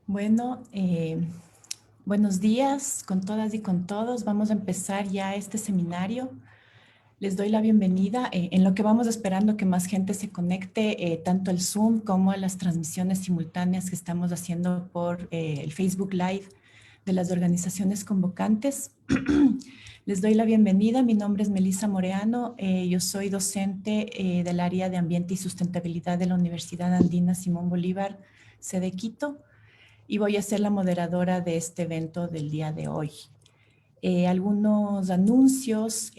Bueno, buenos días con todas y con todos. Vamos a empezar ya este seminario. Les doy la bienvenida en lo que vamos esperando que más gente se conecte, tanto al Zoom como a las transmisiones simultáneas que estamos haciendo por el Facebook Live de las organizaciones convocantes. Les doy la bienvenida. Mi nombre es Melissa Moreano. Yo soy docente del área de Ambiente y Sustentabilidad de la Universidad Andina Simón Bolívar, sede Quito, y voy a ser la moderadora de este evento del día de hoy. Algunos anuncios,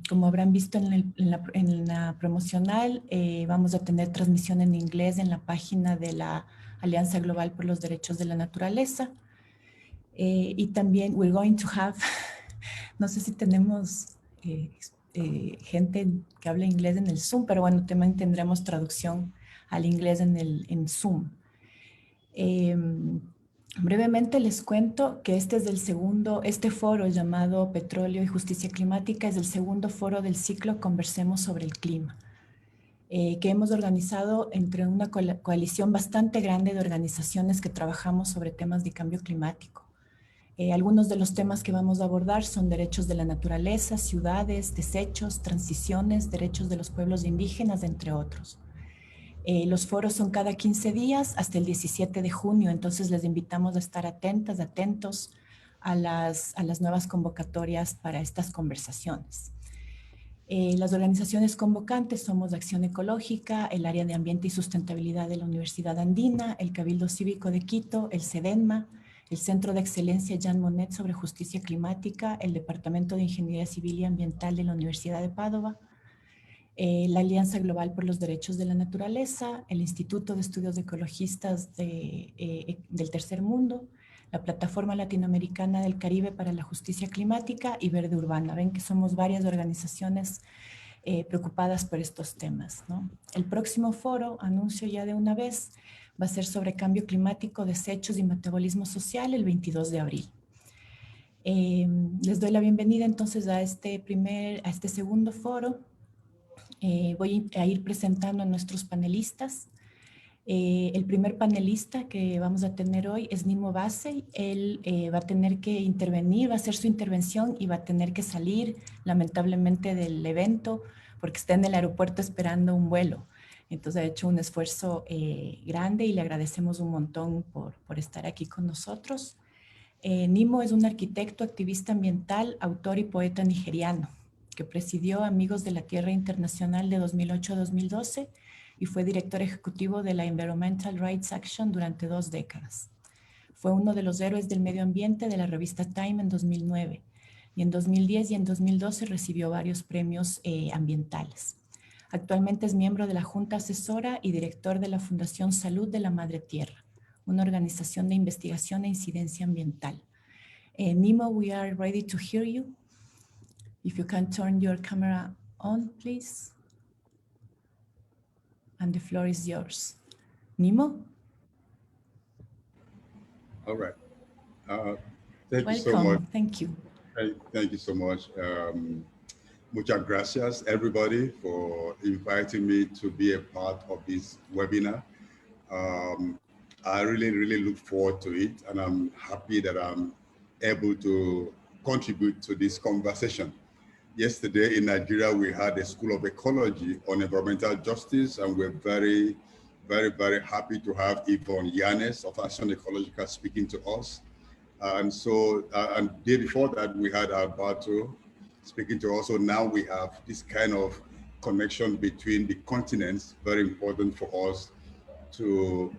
como habrán visto en la promocional, vamos a tener transmisión en inglés en la página de la Alianza Global por los Derechos de la Naturaleza. Y también we're going to have, no sé si tenemos gente que habla inglés en el Zoom, pero bueno, también tendremos traducción al inglés en Zoom. Brevemente les cuento que este foro llamado Petróleo y Justicia Climática es el segundo foro del ciclo Conversemos sobre el Clima, que hemos organizado entre una coalición bastante grande de organizaciones que trabajamos sobre temas de cambio climático. Algunos de los temas que vamos a abordar son derechos de la naturaleza, ciudades, desechos, transiciones, derechos de los pueblos indígenas, entre otros. Los foros son cada 15 días hasta el 17 de junio, entonces les invitamos a estar atentos a las nuevas convocatorias para estas conversaciones. Las organizaciones convocantes somos Acción Ecológica, el Área de Ambiente y Sustentabilidad de la Universidad Andina, el Cabildo Cívico de Quito, el CEDENMA, el Centro de Excelencia Jean Monnet sobre Justicia Climática, el Departamento de Ingeniería Civil y Ambiental de la Universidad de Padova, la Alianza Global por los Derechos de la Naturaleza, el Instituto de Estudios Ecologistas del Tercer Mundo, la Plataforma Latinoamericana del Caribe para la Justicia Climática y Verde Urbana. Ven que somos varias organizaciones preocupadas por estos temas, ¿no? El próximo foro, anuncio ya de una vez, va a ser sobre cambio climático, desechos y metabolismo social el 22 de abril. Les doy la bienvenida entonces a este segundo foro. Voy a ir presentando a nuestros panelistas. El primer panelista que vamos a tener hoy es Nimo Basey. Él va a tener que intervenir, va a hacer su intervención y va a tener que salir lamentablemente del evento porque está en el aeropuerto esperando un vuelo. Entonces ha hecho un esfuerzo grande y le agradecemos un montón por estar aquí con nosotros. Nimo es un arquitecto, activista ambiental, autor y poeta nigeriano que presidió Amigos de la Tierra Internacional de 2008 a 2012 y fue director ejecutivo de la Environmental Rights Action durante 2 décadas. Fue uno de los héroes del medio ambiente de la revista Time en 2009 y en 2010 y en 2012 recibió varios premios ambientales. Actualmente es miembro de la Junta Asesora y director de la Fundación Salud de la Madre Tierra, una organización de investigación e incidencia ambiental. Nimo, we are ready to hear you. If you can turn your camera on, please. And the floor is yours. Nimo? All right. Thank you so much. Welcome. Thank you. Thank you so much. Muchas gracias, everybody, for inviting me to be a part of this webinar. I really look forward to it, and I'm happy that I'm able to contribute to this conversation. Yesterday in Nigeria, we had a School of Ecology on environmental justice, and we're very happy to have Yvonne Yanes of Action Ecologica speaking to us. And so, and the day before that, we had Alberto speaking to us. So now we have this kind of connection between the continents, very important for us to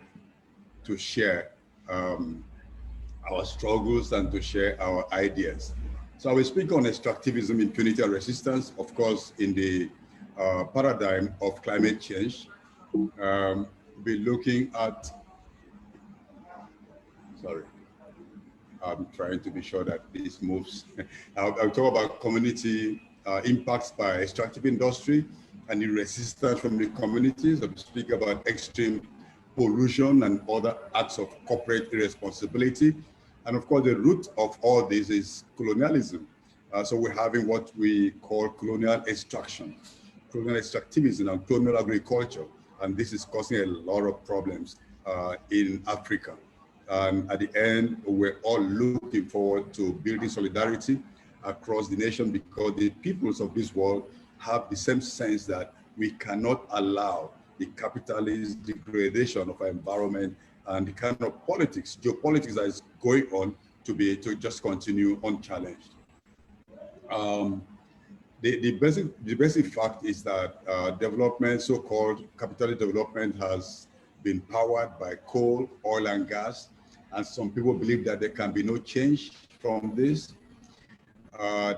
share our struggles and to share our ideas. So I will speak on extractivism, impunity, and resistance, of course, in the paradigm of climate change. We'll be looking at, sorry, I'm trying to be sure that this moves. I'll talk about community impacts by extractive industry and the resistance from the communities. I'll speak about extreme pollution and other acts of corporate irresponsibility. And of course, the root of all this is colonialism. So we're having what we call colonial extraction, colonial extractivism and colonial agriculture. And this is causing a lot of problems in Africa. And at the end, we're all looking forward to building solidarity across the nation, because the peoples of this world have the same sense that we cannot allow the capitalist degradation of our environment and the kind of politics, geopolitics that is going on to just continue unchallenged. The basic fact is that development, so-called capitalist development, has been powered by coal, oil, and gas, and some people believe that there can be no change from this.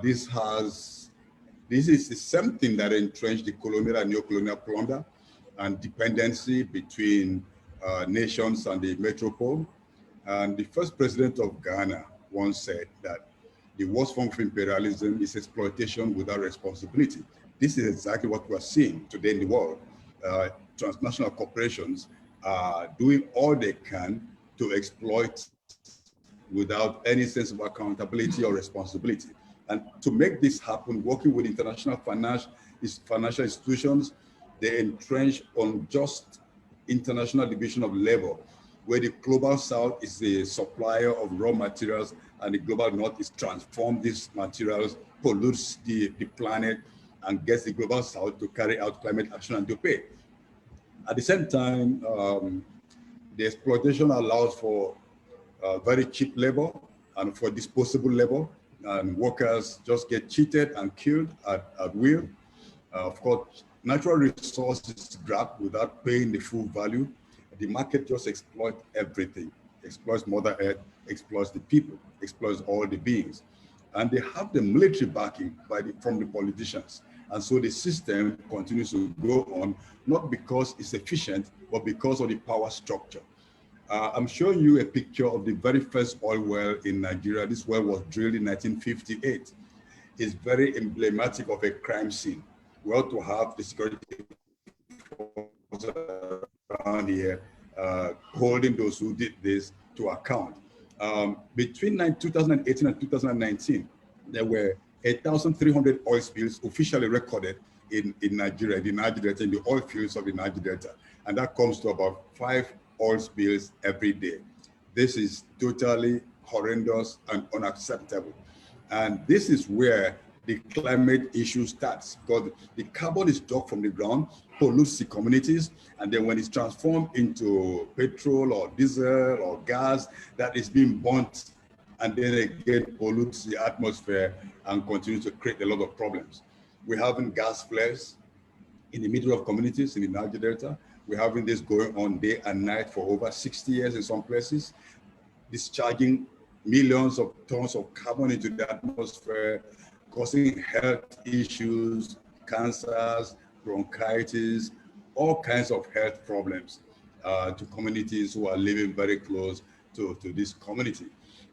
This is the same thing that entrenched the colonial and neo-colonial plunder and dependency between nations and the metropole. And the first president of Ghana once said that the worst form of imperialism is exploitation without responsibility. This is exactly what we're seeing today in the world. Transnational corporations are doing all they can to exploit without any sense of accountability or responsibility. And to make this happen, working with international financial institutions, they entrench on just international division of labor, where the global south is the supplier of raw materials and the global north is transform these materials, pollutes the planet, and gets the global south to carry out climate action and to pay. At the same time, the exploitation allows for very cheap labor and for disposable labor, and workers just get cheated and killed at will. Of course, natural resources grabbed without paying the full value. The market just exploits everything, exploits Mother Earth, exploits the people, exploits all the beings. And they have the military backing from the politicians. And so the system continues to go on, not because it's efficient, but because of the power structure. I'm showing you a picture of the very first oil well in Nigeria. This well was drilled in 1958. It's very emblematic of a crime scene. We ought to have the security forces around here holding those who did this to account. Between 2018 and 2019, there were 8,300 oil spills officially recorded in Nigeria, in the oil fields of the Niger Delta. And that comes to about 5 oil spills every day. This is totally horrendous and unacceptable. And this is where the climate issue starts, because the carbon is dug from the ground, pollutes the communities, and then when it's transformed into petrol or diesel or gas, that is being burnt, and then again pollutes the atmosphere and continues to create a lot of problems. We're having gas flares in the middle of communities in the Niger Delta. We're having this going on day and night for over 60 years in some places, discharging millions of tons of carbon into the atmosphere, causing health issues, cancers, bronchitis, all kinds of health problems to communities who are living very close to this community.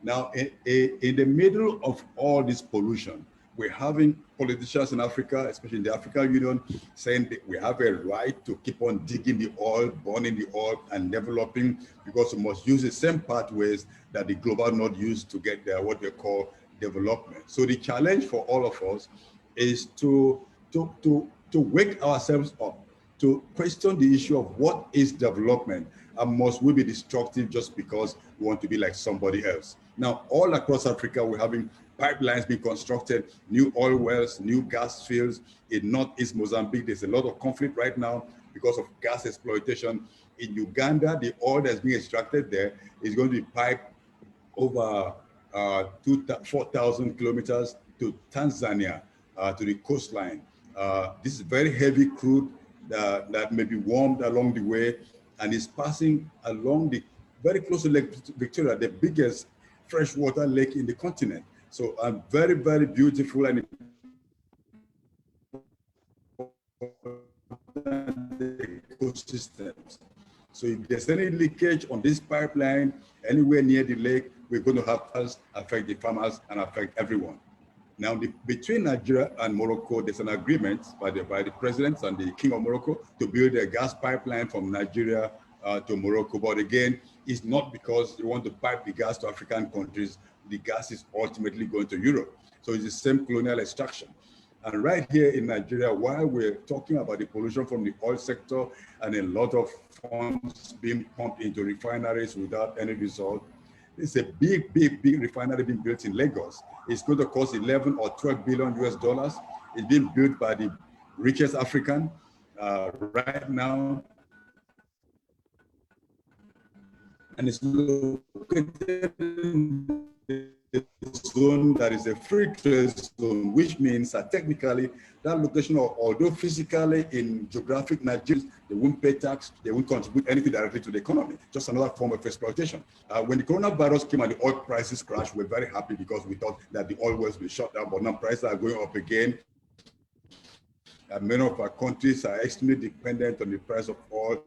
Now, in the middle of all this pollution, we're having politicians in Africa, especially in the African Union, saying that we have a right to keep on digging the oil, burning the oil, and developing, because we must use the same pathways that the global north used to get there, what they call development. So the challenge for all of us is to wake ourselves up, to question the issue of what is development, and must we be destructive just because we want to be like somebody else. Now, all across Africa, we're having pipelines being constructed, new oil wells, new gas fields. In northeast Mozambique, there's a lot of conflict right now because of gas exploitation. In Uganda, the oil that's being extracted there is going to be piped over 4,000 kilometers to Tanzania, to the coastline. This is very heavy crude that may be warmed along the way, and is passing along very close to Lake Victoria, the biggest freshwater lake in the continent. So very, very beautiful and ecosystems. So if there's any leakage on this pipeline anywhere near the lake, we're going to have us affect the farmers and affect everyone. Now, between Nigeria and Morocco, there's an agreement by the president and the King of Morocco to build a gas pipeline from Nigeria to Morocco. But again, it's not because they want to pipe the gas to African countries. The gas is ultimately going to Europe. So it's the same colonial extraction. And right here in Nigeria, while we're talking about the pollution from the oil sector and a lot of funds being pumped into refineries without any result, it's a big refinery being built in Lagos. It's going to cost 11 or 12 billion US dollars. It's being built by the richest African right now. And it's located in a zone that is a free trade zone, which means that technically that location, although physically in geographic Nigeria, they won't pay tax, they won't contribute anything directly to the economy, just another form of exploitation. When the coronavirus came and the oil prices crashed, we're very happy because we thought that the oil wells will be shut down, but now prices are going up again. Many of our countries are extremely dependent on the price of oil.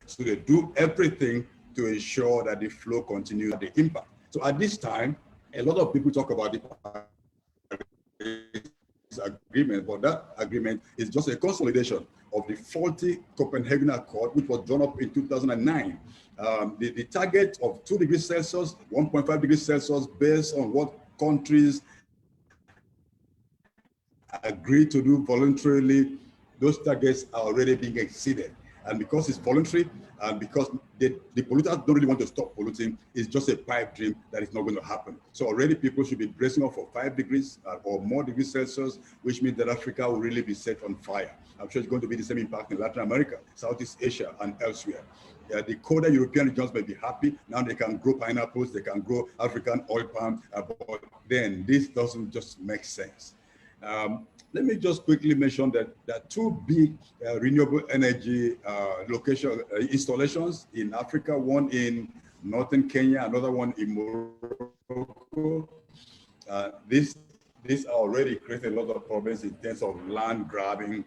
So they do everything to ensure that the flow continues at the impact. So at this time, a lot of people talk about the agreement, but that agreement is just a consolidation of the faulty Copenhagen Accord, which was drawn up in 2009. The target of 2 degrees Celsius, 1.5 degrees Celsius, based on what countries agree to do voluntarily, those targets are already being exceeded. And because it's voluntary, and because the polluters don't really want to stop polluting, it's just a pipe dream that is not going to happen. So already people should be bracing up for 5 degrees or more degrees Celsius, which means that Africa will really be set on fire. I'm sure it's going to be the same impact in Latin America, Southeast Asia, and elsewhere. The colder European regions may be happy. Now they can grow pineapples, they can grow African oil palm, but then this doesn't just make sense. Let me just quickly mention that there are 2 big renewable energy installations in Africa, one in northern Kenya, another one in Morocco. These are already creating a lot of problems in terms of land grabbing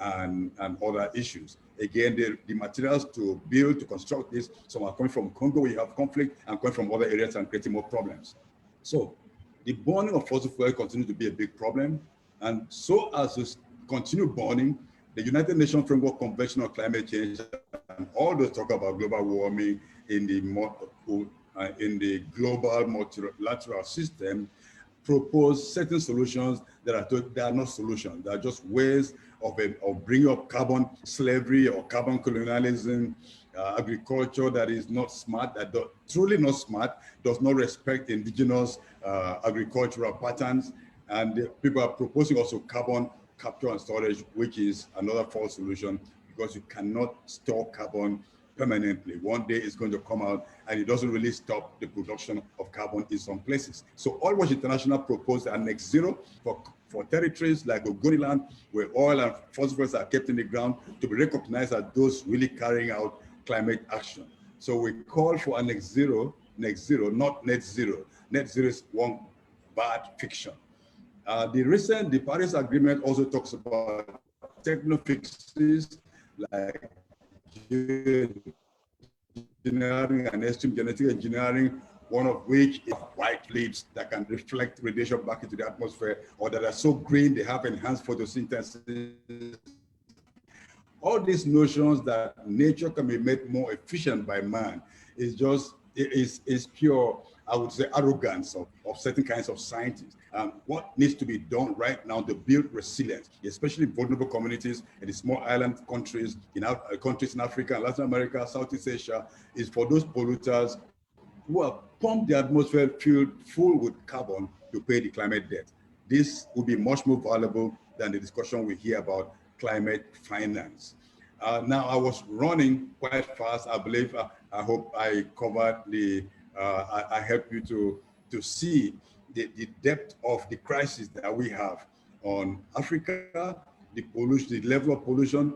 and other issues. Again, the materials to build, to construct this, some are coming from Congo, we have conflict, and coming from other areas and creating more problems. So the burning of fossil fuel continues to be a big problem. And so as we continue burning, the United Nations Framework Convention on Climate Change and all those talk about global warming in the global multilateral system propose certain solutions that are not solutions. They are just ways of bringing up carbon slavery or carbon colonialism, agriculture that is not smart, truly not smart, does not respect indigenous agricultural patterns. And people are proposing also carbon capture and storage, which is another false solution because you cannot store carbon permanently. One day it's going to come out and it doesn't really stop the production of carbon in some places. So Oil Watch International proposed a net zero for territories like Ogoniland, where oil and fossil fuels are kept in the ground, to be recognized as those really carrying out climate action. So we call for a net zero, not net zero. Net zero is one bad fiction. The Paris Agreement also talks about techno fixes like engineering and extreme genetic engineering, one of which is white leaves that can reflect radiation back into the atmosphere, or that are so green they have enhanced photosynthesis. All these notions that nature can be made more efficient by man is pure, I would say, arrogance of certain kinds of scientists. What needs to be done right now to build resilience, especially vulnerable communities in the small island countries, countries in Africa, Latin America, Southeast Asia, is for those polluters who have pumped the atmosphere full with carbon to pay the climate debt. This will be much more valuable than the discussion we hear about climate finance. Now, I was running quite fast. I believe, I hope I covered I helped you to see the depth of the crisis that we have on Africa, the pollution, the level of pollution,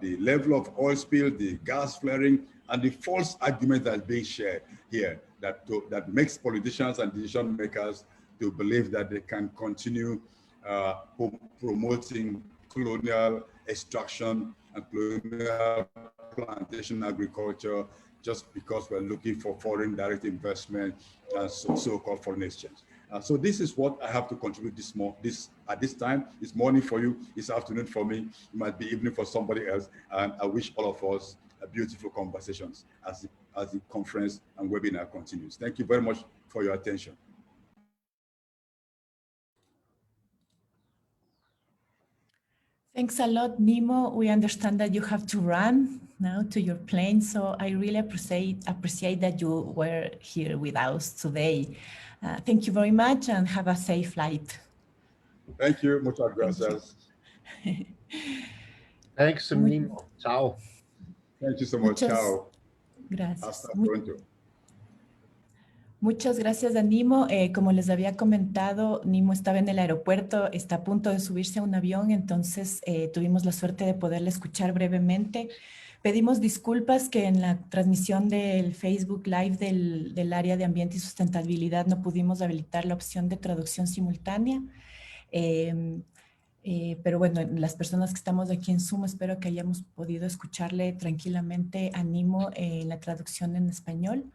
the level of oil spill, the gas flaring, and the false argument that's being shared here that makes politicians and decision makers to believe that they can continue promoting colonial extraction and colonial plantation agriculture just because we're looking for foreign direct investment and so-called foreign exchange. So this is what I have to contribute at this time. It's morning for you, it's afternoon for me, it might be evening for somebody else. And I wish all of us a beautiful conversations as the conference and webinar continues. Thank you very much for your attention. Thanks a lot, Nimo. We understand that you have to run now to your plane, so I really appreciate that you were here with us today. Thank you very much and have a safe flight. Thank you. Muchas gracias. Thanks, Nimo. Ciao. Thank you so much. Ciao. Gracias. Hasta pronto. Muchas gracias a Nimo. Como les había comentado, Nimo estaba en el aeropuerto, está a punto de subirse a un avión, entonces tuvimos la suerte de poderle escuchar brevemente. Pedimos disculpas que en la transmisión del Facebook Live del área de ambiente y sustentabilidad no pudimos habilitar la opción de traducción simultánea. Pero bueno, las personas que estamos aquí en Zoom, espero que hayamos podido escucharle tranquilamente a Nimo en la traducción en español.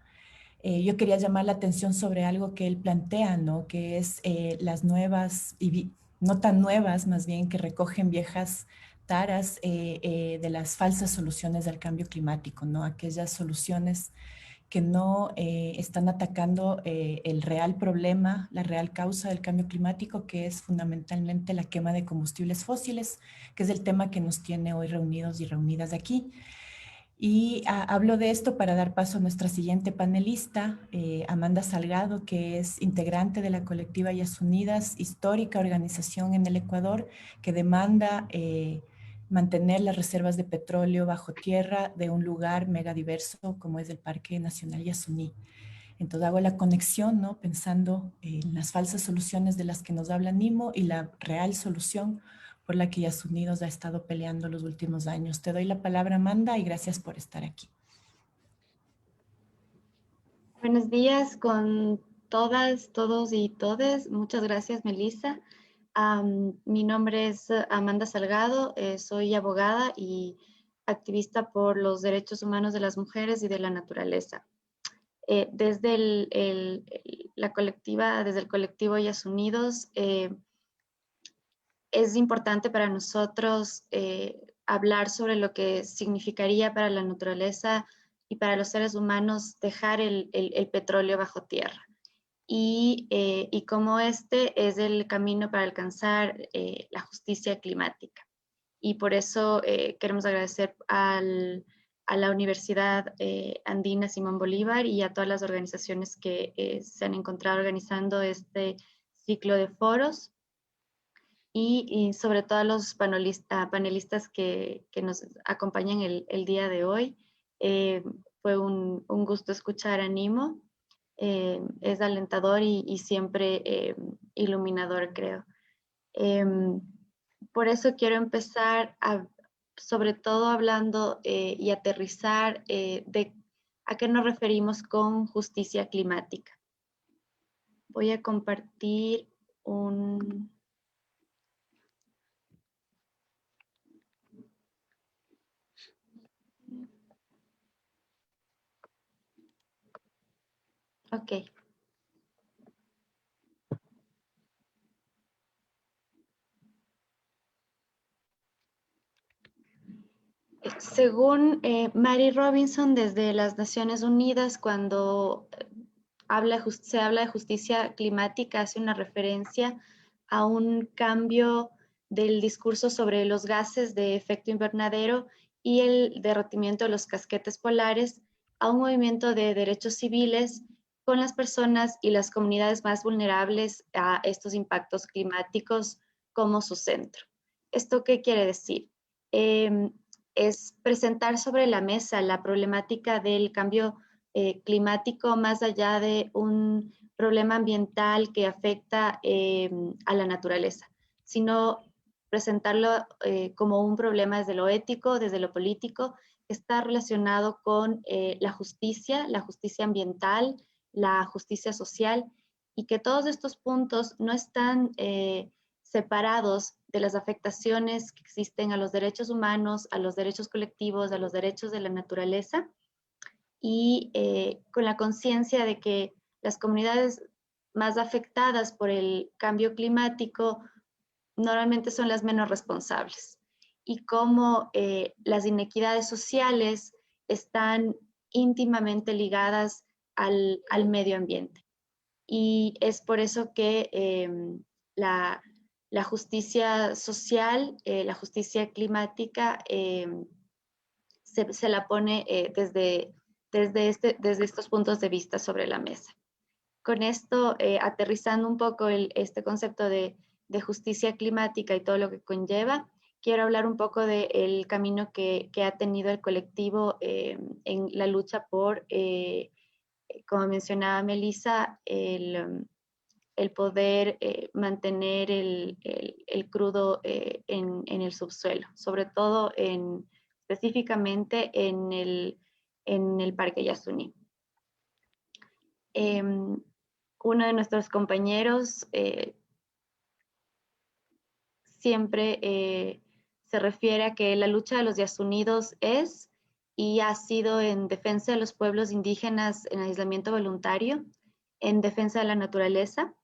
Yo quería llamar la atención sobre algo que él plantea, ¿no? Que es las nuevas, y no tan nuevas, más bien que recogen viejas taras de las falsas soluciones del cambio climático, ¿no? Aquellas soluciones que no están atacando el real problema, la real causa del cambio climático, que es fundamentalmente la quema de combustibles fósiles, que es el tema que nos tiene hoy reunidos y reunidas aquí. Y hablo de esto para dar paso a nuestra siguiente panelista, Amanda Salgado, que es integrante de la colectiva Yas Unidas, histórica organización en el Ecuador, que demanda mantener las reservas de petróleo bajo tierra de un lugar megadiverso como es el Parque Nacional Yasuní. Entonces hago la conexión, ¿no? Pensando en las falsas soluciones de las que nos habla Nimo y la real solución por la que Yas Unidos ha estado peleando los últimos años. Te doy la palabra, Amanda, y gracias por estar aquí. Buenos días con todas, todos y todes. Muchas gracias, Melissa. Mi nombre es Amanda Salgado, soy abogada y activista por los derechos humanos de las mujeres y de la naturaleza. Desde la colectiva, desde el colectivo Yas Unidos, es importante para nosotros hablar sobre lo que significaría para la naturaleza y para los seres humanos dejar el petróleo bajo tierra. Y cómo este es el camino para alcanzar la justicia climática. Y por eso queremos agradecer a la Universidad Andina Simón Bolívar y a todas las organizaciones que se han encontrado organizando este ciclo de foros. Y sobre todo a los panelistas que nos acompañan el día de hoy. Fue un gusto escuchar a Nimo. Es alentador y siempre iluminador, creo. Por eso quiero empezar sobre todo hablando y aterrizar de a qué nos referimos con justicia climática. Voy a compartir un... Ok. Según Mary Robinson, desde las Naciones Unidas, cuando se habla de justicia climática, hace una referencia a un cambio del discurso sobre los gases de efecto invernadero y el derretimiento de los casquetes polares a un movimiento de derechos civiles con las personas y las comunidades más vulnerables a estos impactos climáticos como su centro. ¿Esto qué quiere decir? Es presentar sobre la mesa la problemática del cambio climático más allá de un problema ambiental que afecta a la naturaleza, sino presentarlo como un problema desde lo ético, desde lo político, que está relacionado con la justicia ambiental, la justicia social, y que todos estos puntos no están separados de las afectaciones que existen a los derechos humanos, a los derechos colectivos, a los derechos de la naturaleza, y con la conciencia de que las comunidades más afectadas por el cambio climático normalmente son las menos responsables, y cómo las inequidades sociales están íntimamente ligadas al medio ambiente. Y es por eso que la justicia social, la justicia climática, se la pone desde estos puntos de vista sobre la mesa. Con esto, aterrizando un poco este concepto de justicia climática y todo lo que conlleva, quiero hablar un poco del camino que ha tenido el colectivo en la lucha por, como mencionaba Melissa, el poder mantener el crudo en el subsuelo, sobre todo específicamente en el Parque Yasuní. Uno de nuestros compañeros siempre se refiere a que la lucha de los Yasunidos es y ha sido en defensa de los pueblos indígenas en aislamiento voluntario, en defensa de la naturaleza,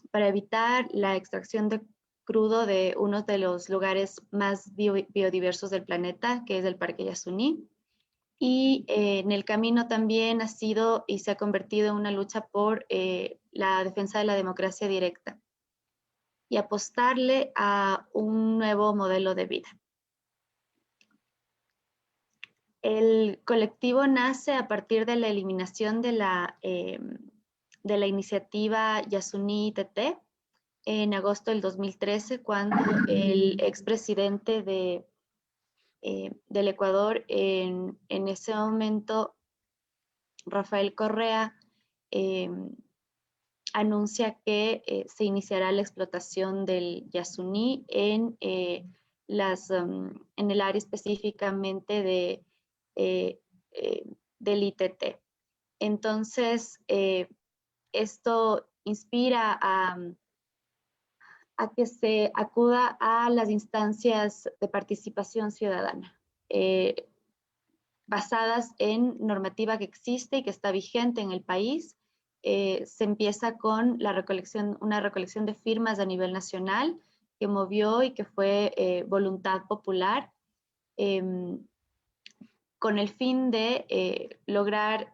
para evitar la extracción de crudo de uno de los lugares más biodiversos del planeta, que es el Parque Yasuní. Y en el camino también ha sido y se ha convertido en una lucha por la defensa de la democracia directa y apostarle a un nuevo modelo de vida. El colectivo nace a partir de la eliminación de la iniciativa Yasuní TT en agosto del 2013, cuando el expresidente del Ecuador, en ese momento, Rafael Correa, anuncia que se iniciará la explotación del Yasuní en el área específicamente del ITT. Entonces, esto inspira a que se acuda a las instancias de participación ciudadana, basadas en normativa que existe y que está vigente en el país. Se empieza con una recolección de firmas a nivel nacional que movió y que fue voluntad popular, con el fin de lograr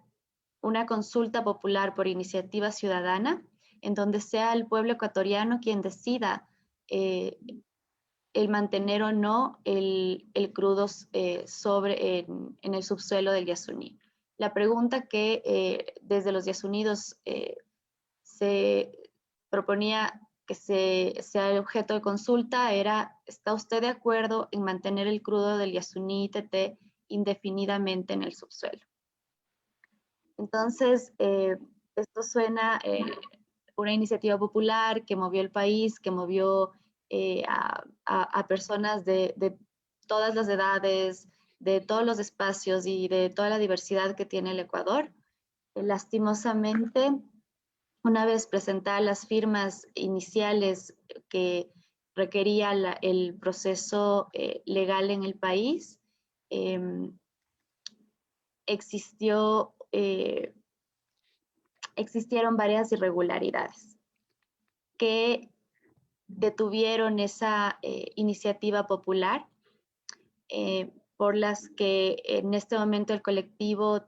una consulta popular por iniciativa ciudadana, en donde sea el pueblo ecuatoriano quien decida el mantener o no el crudo en el subsuelo del Yasuní. La pregunta que desde los Yasunidos se proponía que sea el objeto de consulta era: ¿está usted de acuerdo en mantener el crudo del Yasuní ITT indefinidamente en el subsuelo? Entonces, esto suena una iniciativa popular que movió el país, que movió a personas de todas las edades, de todos los espacios y de toda la diversidad que tiene el Ecuador. Lastimosamente, una vez presentadas las firmas iniciales que requería el proceso legal en el país, existieron varias irregularidades que detuvieron esa iniciativa popular, por las que en este momento el colectivo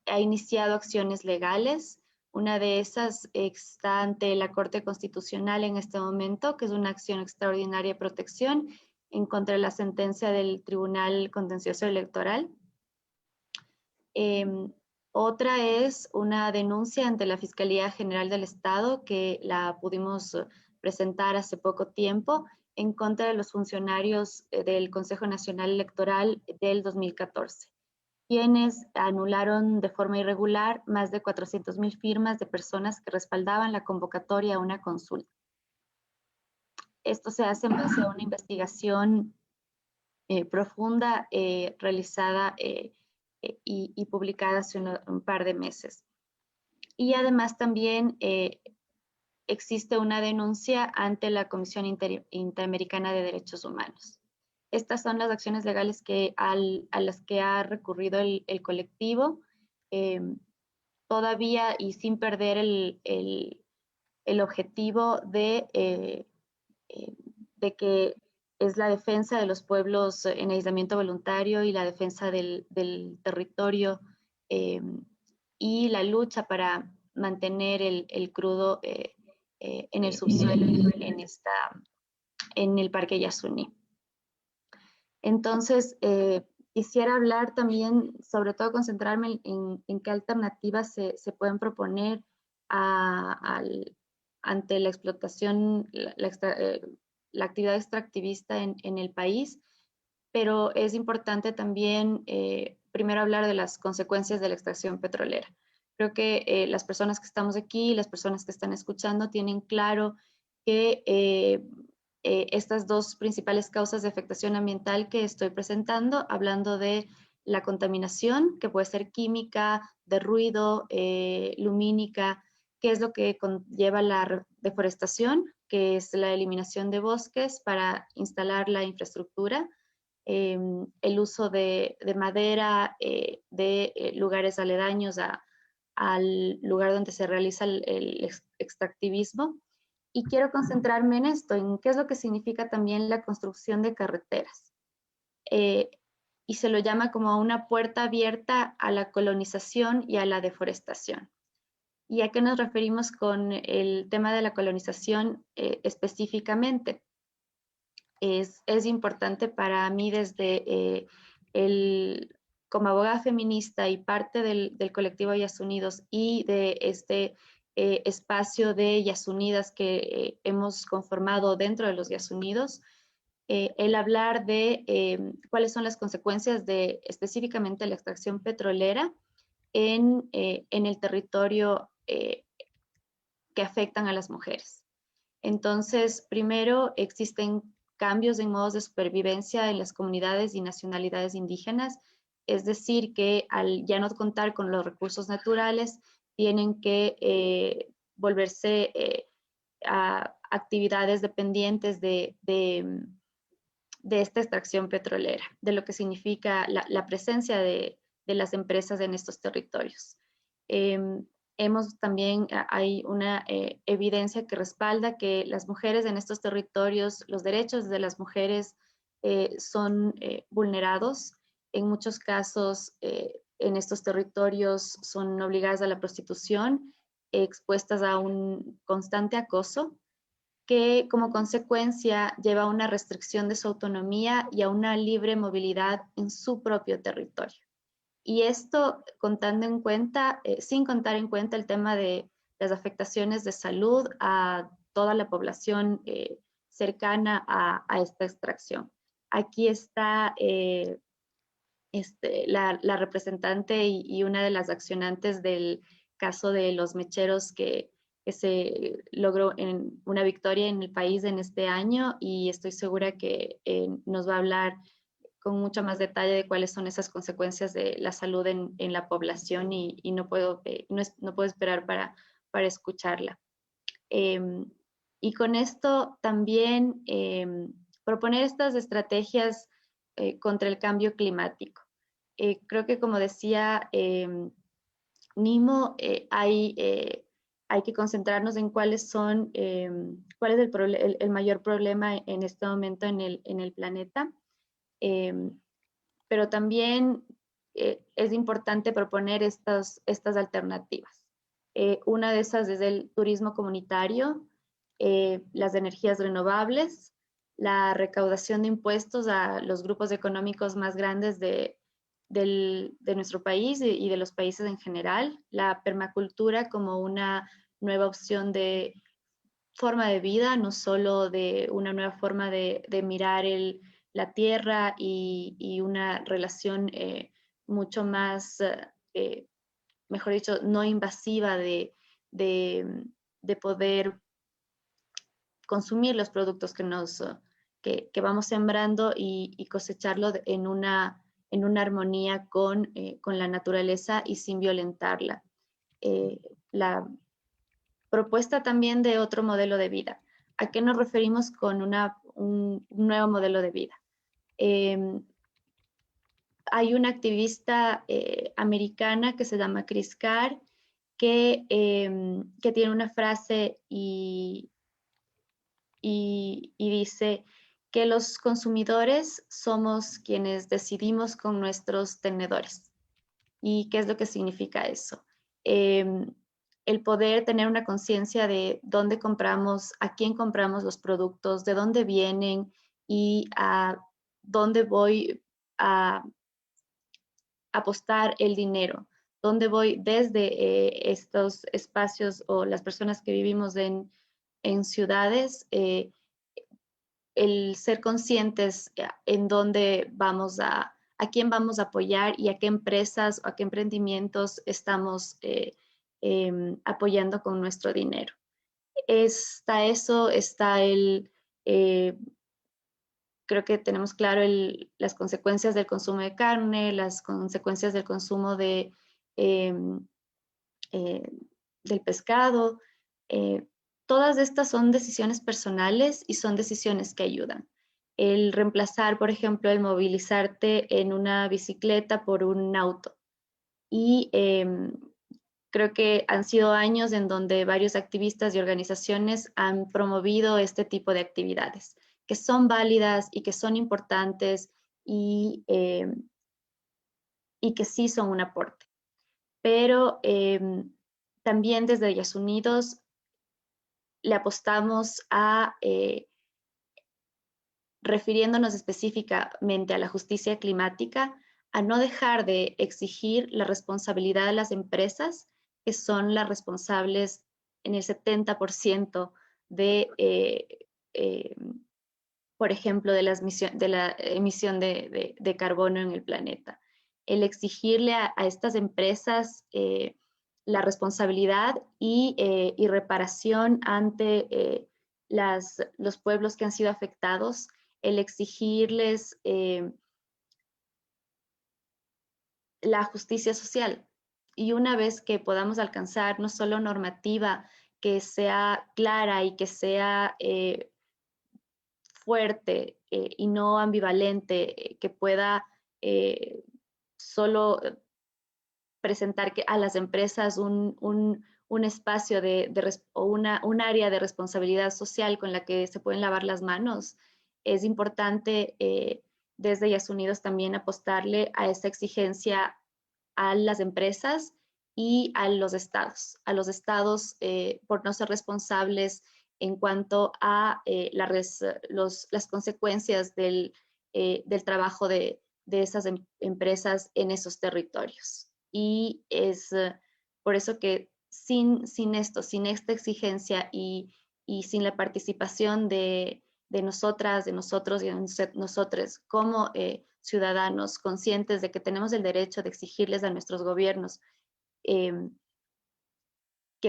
ha iniciado acciones legales. Una de esas está ante la Corte Constitucional en este momento, que es una acción extraordinaria de protección en contra de la sentencia del Tribunal Contencioso Electoral. Otra es una denuncia ante la Fiscalía General del Estado, que la pudimos presentar hace poco tiempo, en contra de los funcionarios del Consejo Nacional Electoral del 2014, quienes anularon de forma irregular más de 400,000 firmas de personas que respaldaban la convocatoria a una consulta. Esto se hace en base a una investigación profunda realizada y publicada hace un par de meses. Y además también existe una denuncia ante la Comisión Interamericana de Derechos Humanos. Estas son las acciones legales a las que ha recurrido el colectivo, todavía y sin perder el objetivo de que es la defensa de los pueblos en aislamiento voluntario y la defensa del territorio y la lucha para mantener el crudo en el subsuelo en el Parque Yasuní. Entonces, quisiera hablar también, sobre todo concentrarme en qué alternativas se pueden proponer ante la explotación, la actividad extractivista en el país, pero es importante también primero hablar de las consecuencias de la extracción petrolera. Creo que las personas que estamos aquí, las personas que están escuchando, tienen claro que estas dos principales causas de afectación ambiental que estoy presentando, hablando de la contaminación, que puede ser química, de ruido, lumínica, que es lo que conlleva la deforestación, que es la eliminación de bosques para instalar la infraestructura, el uso de madera de lugares aledaños al lugar donde se realiza el extractivismo. Y quiero concentrarme en esto, en qué es lo que significa también la construcción de carreteras. Y se lo llama como una puerta abierta a la colonización y a la deforestación. ¿Y a qué nos referimos con el tema de la colonización específicamente? Es importante para mí desde como abogada feminista y parte del colectivo Yasunidos y de este espacio de Yasunidas que hemos conformado dentro de los Yasunidos, el hablar de cuáles son las consecuencias de específicamente la extracción petrolera en el territorio que afectan a las mujeres. Entonces, primero, existen cambios en modos de supervivencia en las comunidades y nacionalidades indígenas, es decir, que al ya no contar con los recursos naturales, tienen que volverse a actividades dependientes de esta extracción petrolera, de lo que significa la presencia de las empresas en estos territorios. Hay una evidencia que respalda que las mujeres en estos territorios, los derechos de las mujeres son vulnerados. En muchos casos, en estos territorios son obligadas a la prostitución, expuestas a un constante acoso, que como consecuencia lleva a una restricción de su autonomía y a una libre movilidad en su propio territorio. Y esto contando en cuenta, sin contar en cuenta el tema de las afectaciones de salud a toda la población cercana a esta extracción. Aquí está la representante y una de las accionantes del caso de los mecheros que se logró en una victoria en el país en este año, y estoy segura que nos va a hablar con mucho más detalle de cuáles son esas consecuencias de la salud en la población, y no puedo esperar para escucharla. Y con esto también proponer estas estrategias contra el cambio climático. Creo que, como decía Nimo, hay que concentrarnos en cuál es el mayor problema en este momento en el planeta. Pero también es importante proponer estas alternativas. Una de esas es el turismo comunitario, las energías renovables, la recaudación de impuestos a los grupos económicos más grandes de nuestro país y de los países en general, la permacultura como una nueva opción de forma de vida, no solo de una nueva forma de mirar la tierra y una relación mucho más, mejor dicho, no invasiva de poder consumir los productos que vamos sembrando y cosecharlo en una armonía con la naturaleza y sin violentarla. La propuesta también de otro modelo de vida. ¿A qué nos referimos con un nuevo modelo de vida? Hay una activista americana que se llama Chris Carr que tiene una frase y dice que los consumidores somos quienes decidimos con nuestros tenedores. ¿Y qué es lo que significa eso? el poder tener una conciencia de dónde compramos, a quién compramos los productos, de dónde vienen y a dónde voy a apostar el dinero, dónde voy desde estos espacios o las personas que vivimos en ciudades, el ser conscientes en dónde vamos a quién vamos a apoyar y a qué empresas o a qué emprendimientos estamos apoyando con nuestro dinero. Está eso, está creo que tenemos claro las consecuencias del consumo de carne, las consecuencias del consumo em, del pescado. Todas estas son decisiones personales y son decisiones que ayudan. El reemplazar, por ejemplo, el movilizarte en una bicicleta por un auto. Y creo que han sido años en donde varios activistas y organizaciones han promovido este tipo de actividades, que son válidas y que son importantes y que sí son un aporte. Pero también desde Ellas Unidos le apostamos a, refiriéndonos específicamente a la justicia climática, a no dejar de exigir la responsabilidad de las empresas, que son las responsables en el 70% de, por ejemplo, de la emisión de carbono en el planeta. El exigirle a estas empresas la responsabilidad y reparación ante los pueblos que han sido afectados, el exigirles la justicia social. Y una vez que podamos alcanzar no solo normativa que sea clara y que sea fuerte y no ambivalente, que pueda solo presentar a las empresas un espacio o un área de responsabilidad social con la que se pueden lavar las manos, es importante desde Ellas Unidos también apostarle a esa exigencia a las empresas y a los estados por no ser responsables en cuanto a las consecuencias del trabajo de esas empresas en esos territorios. Y es por eso que sin esta exigencia y sin la participación de nosotras, de nosotros y de nosotros como ciudadanos conscientes de que tenemos el derecho de exigirles a nuestros gobiernos que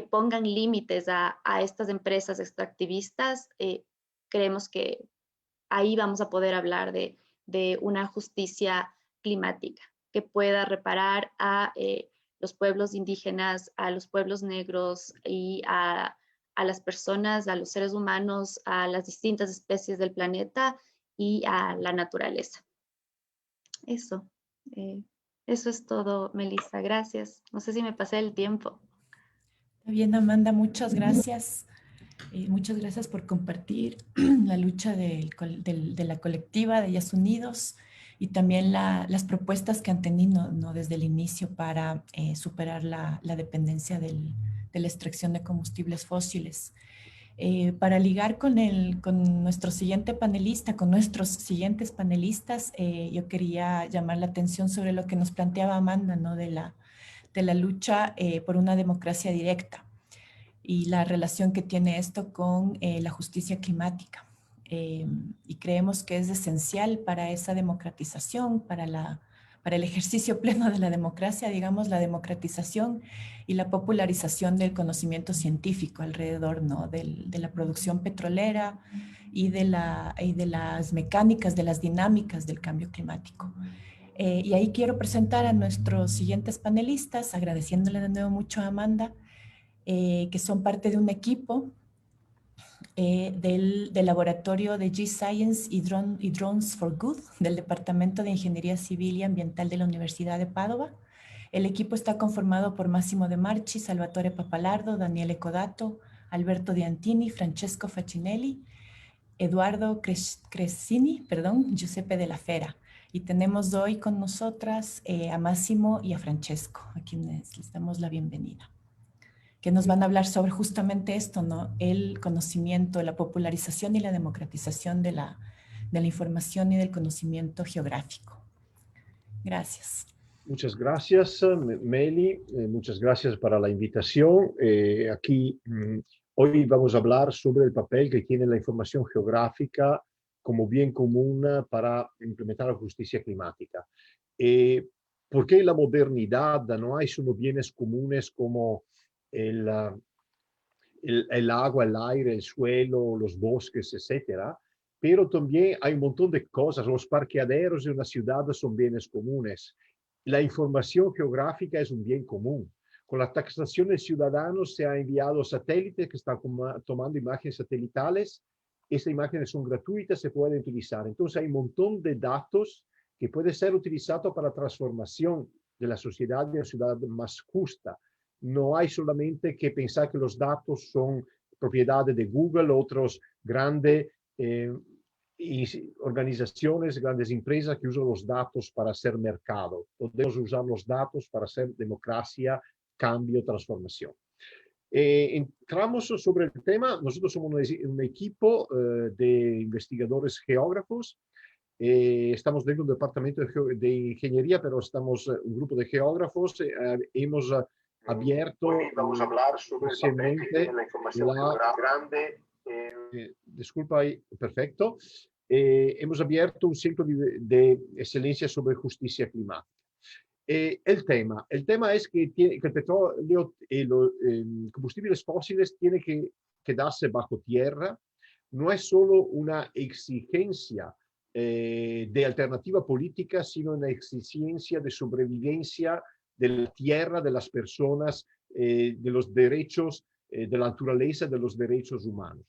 pongan límites a estas empresas extractivistas, creemos que ahí vamos a poder hablar de una justicia climática que pueda reparar a los pueblos indígenas, a los pueblos negros y a las personas, a los seres humanos, a las distintas especies del planeta y a la naturaleza. Eso es todo, Melissa. Gracias. No sé si me pasé el tiempo. Está bien, Amanda, muchas gracias. Muchas gracias por compartir la lucha de la colectiva de Ellas Unidos y también las propuestas que han tenido, ¿no?, desde el inicio para superar la dependencia de la extracción de combustibles fósiles. Para ligar con nuestro siguiente panelista, con nuestros siguientes panelistas, yo quería llamar la atención sobre lo que nos planteaba Amanda, ¿no?, de la lucha por una democracia directa y la relación que tiene esto con la justicia climática. Y creemos que es esencial para esa democratización, para el ejercicio pleno de la democracia, digamos, la democratización y la popularización del conocimiento científico alrededor, ¿no?, de la producción petrolera y de las mecánicas, de las dinámicas del cambio climático. Y ahí quiero presentar a nuestros siguientes panelistas, agradeciéndole de nuevo mucho a Amanda, que son parte de un equipo del laboratorio de G-Science y Drones for Good del Departamento de Ingeniería Civil y Ambiental de la Universidad de Padova. El equipo está conformado por Massimo De Marchi, Salvatore Papalardo, Daniele Codato, Alberto Diantini, Francesco Facinelli, Eduardo Crescini, Giuseppe de la Fera. Y tenemos hoy con nosotras a Massimo y a Francesco, a quienes les damos la bienvenida. que nos van a hablar sobre justamente esto, ¿no? El conocimiento, la popularización y la democratización de la información y del conocimiento geográfico. Gracias. Muchas gracias, Meli. Muchas gracias para la invitación. Aquí hoy vamos a hablar sobre el papel que tiene la información geográfica como bien común para implementar la justicia climática. ¿Por qué en la modernidad no hay solo bienes comunes como el agua, el aire, el suelo, los bosques, etcétera? Pero también hay un montón de cosas. Los parqueaderos de una ciudad son bienes comunes. La información geográfica es un bien común. Con la taxación de ciudadanos se ha enviado satélites que están tomando imágenes satelitales. Estas imágenes son gratuitas, se pueden utilizar. Entonces hay un montón de datos que puede ser utilizado para la transformación de la sociedad y una ciudad más justa. No hay solamente que pensar que los datos son propiedad de Google, otros grandes organizaciones, grandes empresas que usan los datos para hacer mercado. Podemos usar los datos para hacer democracia, cambio, transformación. Entramos sobre el tema. Nosotros somos un equipo de investigadores geógrafos. Estamos dentro del departamento de ingeniería, pero estamos un grupo de geógrafos. Hemos abierto. Hoy vamos a hablar sobre la información grande. Disculpa, perfecto. Hemos abierto un centro de excelencia sobre justicia climática. El tema es que el petróleo y los combustibles fósiles tienen que quedarse bajo tierra. No es solo una exigencia de alternativa política, sino una exigencia de sobrevivencia de la tierra, de las personas, de los derechos, de la naturaleza, de los derechos humanos.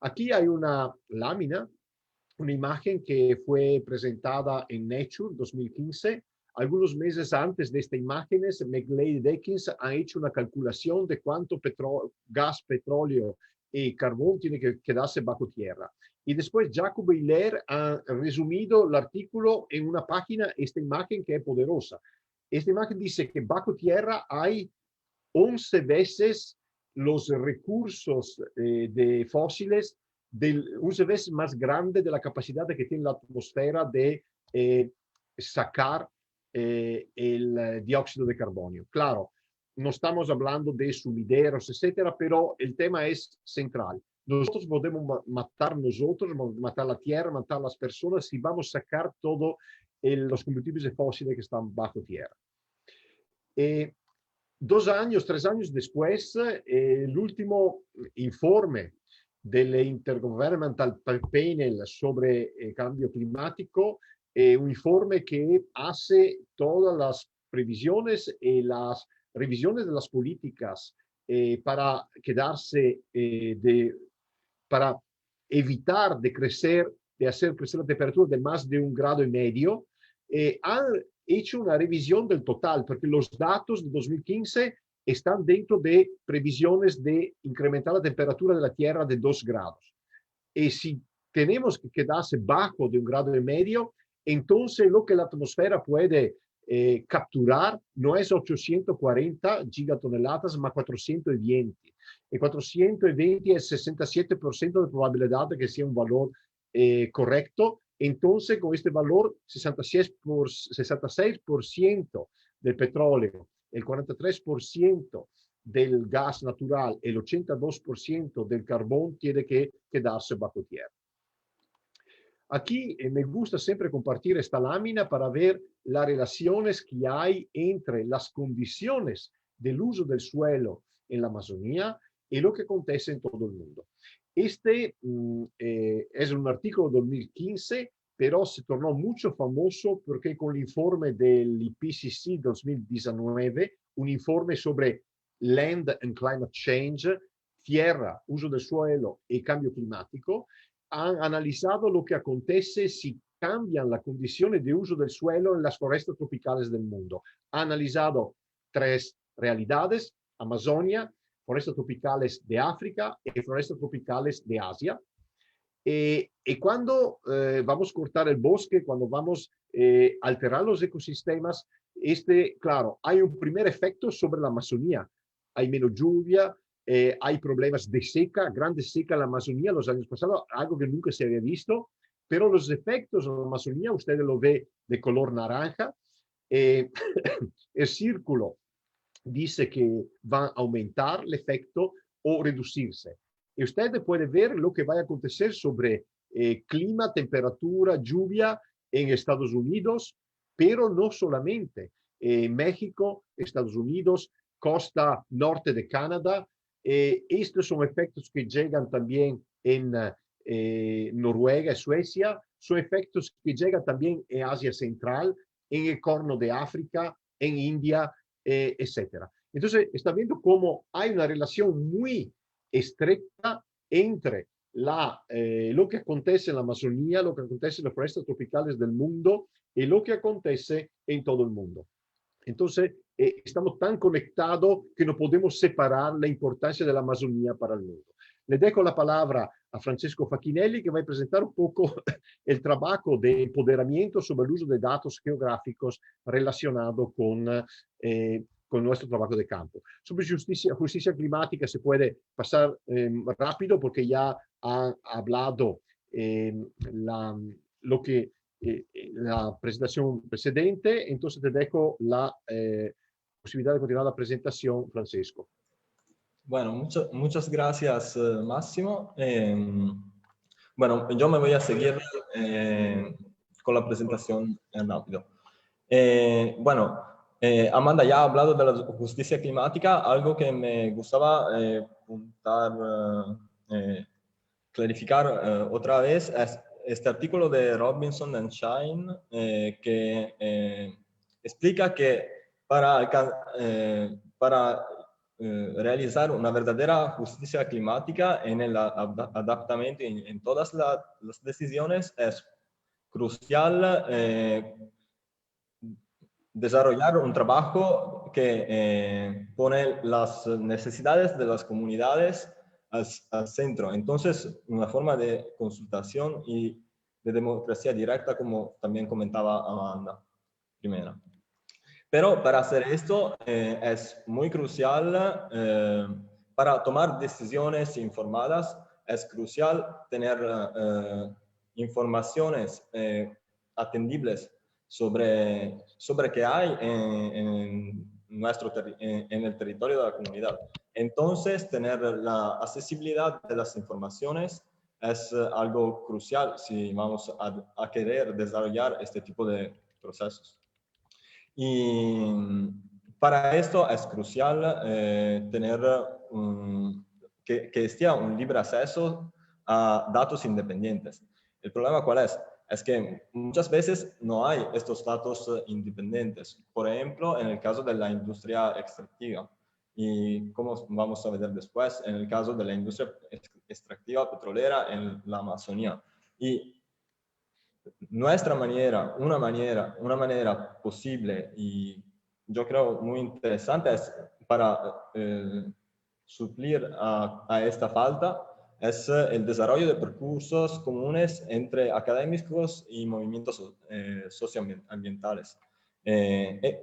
Aquí hay una lámina, una imagen que fue presentada en Nature 2015. Algunos meses antes de esta imagen, McLeod y Deakins han hecho una calculación de cuánto gas, petróleo y carbón tiene que quedarse bajo tierra. Y después Jacob y Lehr han resumido el artículo en una página, esta imagen que es poderosa. Esta imagen dice que bajo tierra hay 11 veces los recursos de fósiles, 11 veces más grande de la capacidad que tiene la atmósfera de sacar el dióxido de carbono. Claro, no estamos hablando de sumideros, etcétera, pero el tema es central. Nosotros podemos matar la tierra, matar las personas si vamos a sacar todos los combustibles fósiles que están bajo tierra. 2 años, 3 años después, el último informe del Intergovernmental Panel sobre el cambio climático, un informe que hace todas las previsiones y las revisiones de las políticas para para evitar de hacer crecer la temperatura de más de 1,5 grados, han hecho una revisión del total, porque los datos de 2015 están dentro de previsiones de incrementar la temperatura de la Tierra de 2 grados. Y si tenemos que quedarse bajo de 1,5 grados, entonces lo que la atmósfera puede capturar no es 840 gigatoneladas, más 420. Y 420 es 67% de probabilidad de que sea un valor correcto. Entonces, con este valor, 66% del petróleo, el 43% del gas natural, el 82% del carbón tiene que quedarse bajo tierra. Aquí me gusta siempre compartir esta lámina para ver las relaciones que hay entre las condiciones del uso del suelo en la Amazonía y lo que acontece en todo el mundo. Este es un artículo de 2015, pero se tornó mucho famoso porque con el informe del IPCC 2019, un informe sobre Land and Climate Change, tierra, uso del suelo y cambio climático, han analizado lo que acontece si cambian las condiciones de uso del suelo en las forestas tropicales del mundo. Ha analizado 3 realidades: Amazonia, forestas tropicales de África y forestas tropicales de Asia. Y cuando vamos a cortar el bosque, cuando vamos a alterar los ecosistemas, claro, hay un primer efecto sobre la Amazonía. hay menos lluvia, hay problemas de seca, grande seca en la Amazonía los años pasados, algo que nunca se había visto, pero los efectos en la Amazonía, ustedes lo ven de color naranja. El círculo dice que va a aumentar el efecto o reducirse. Y ustedes pueden ver lo que va a acontecer sobre clima, temperatura, lluvia en Estados Unidos, pero no solamente. México, Estados Unidos, costa norte de Canadá. Estos son efectos que llegan también en Noruega y Suecia. Son efectos que llegan también en Asia Central, en el Corno de África, en India, etcétera. Entonces, está viendo cómo hay una relación muy estrecha entre lo que acontece en la Amazonía, lo que acontece en las forestas tropicales del mundo y lo que acontece en todo el mundo. Entonces, estamos tan conectados que no podemos separar la importancia de la Amazonía para el mundo. Le dejo la palabra a Francesco Facchinelli, que va a presentar un poco el trabajo de empoderamiento sobre el uso de datos geográficos relacionado con nuestro trabajo de campo. Sobre justicia climática se puede pasar rápido porque ya ha hablado la presentación precedente, entonces te dejo la posibilidad de continuar la presentación, Francesco. Bueno, muchas gracias, Máximo. Bueno, yo me voy a seguir con la presentación rápido. Bueno, Amanda ya ha hablado de la justicia climática. Algo que me gustaba clarificar otra vez es este artículo de Robinson and Shine que explica que para realizar una verdadera justicia climática en el adaptamiento en todas las decisiones es crucial desarrollar un trabajo que pone las necesidades de las comunidades al centro. Entonces, una forma de consultación y de democracia directa, como también comentaba Amanda primero. Pero para hacer esto es muy crucial, para tomar decisiones informadas, es crucial tener informaciones atendibles sobre qué hay en el territorio de la comunidad. Entonces, tener la accesibilidad de las informaciones es algo crucial si vamos a querer desarrollar este tipo de procesos. Y para esto es crucial tener que esté un libre acceso a datos independientes. ¿El problema cuál es? Es que muchas veces no hay estos datos independientes. Por ejemplo, en el caso de la industria extractiva. Y como vamos a ver después, en el caso de la industria extractiva petrolera en la Amazonía. Y nuestra manera, una manera posible y yo creo muy interesante es para suplir a esta falta es el desarrollo de percursos comunes entre académicos y movimientos socioambientales.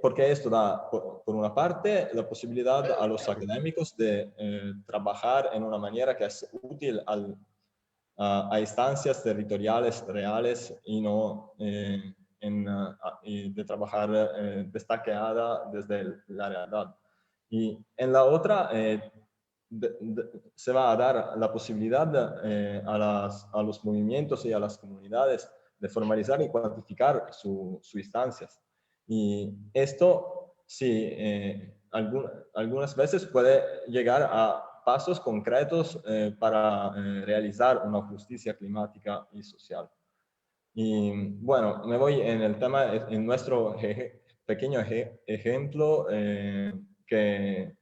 Porque esto da, por una parte, la posibilidad a los académicos de trabajar en una manera que es útil a instancias territoriales reales y no de trabajar destacada desde la realidad. Y en la otra se va a dar la posibilidad a los movimientos y a las comunidades de formalizar y cuantificar sus instancias. Y esto, sí, algunas veces puede llegar a pasos concretos para realizar una justicia climática y social. Y bueno, me voy en el tema, en nuestro pequeño ejemplo que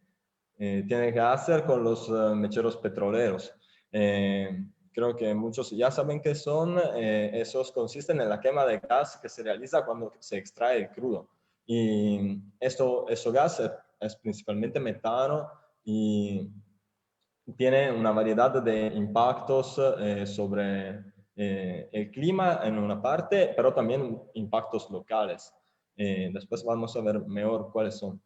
tiene que hacer con los mecheros petroleros. Creo que muchos ya saben qué son. Esos consisten en la quema de gas que se realiza cuando se extrae el crudo. Y eso gas es principalmente metano y tiene una variedad de impactos sobre el clima en una parte, pero también impactos locales. Después vamos a ver mejor cuáles son.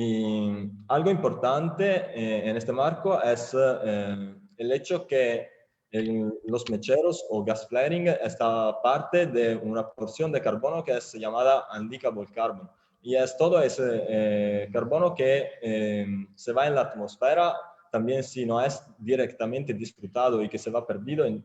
Y algo importante en este marco es el hecho que los mecheros o gas flaring está parte de una porción de carbono que es llamada undecayable carbon. Y es todo ese carbono que se va en la atmósfera, también si no es directamente disfrutado y que se va perdido en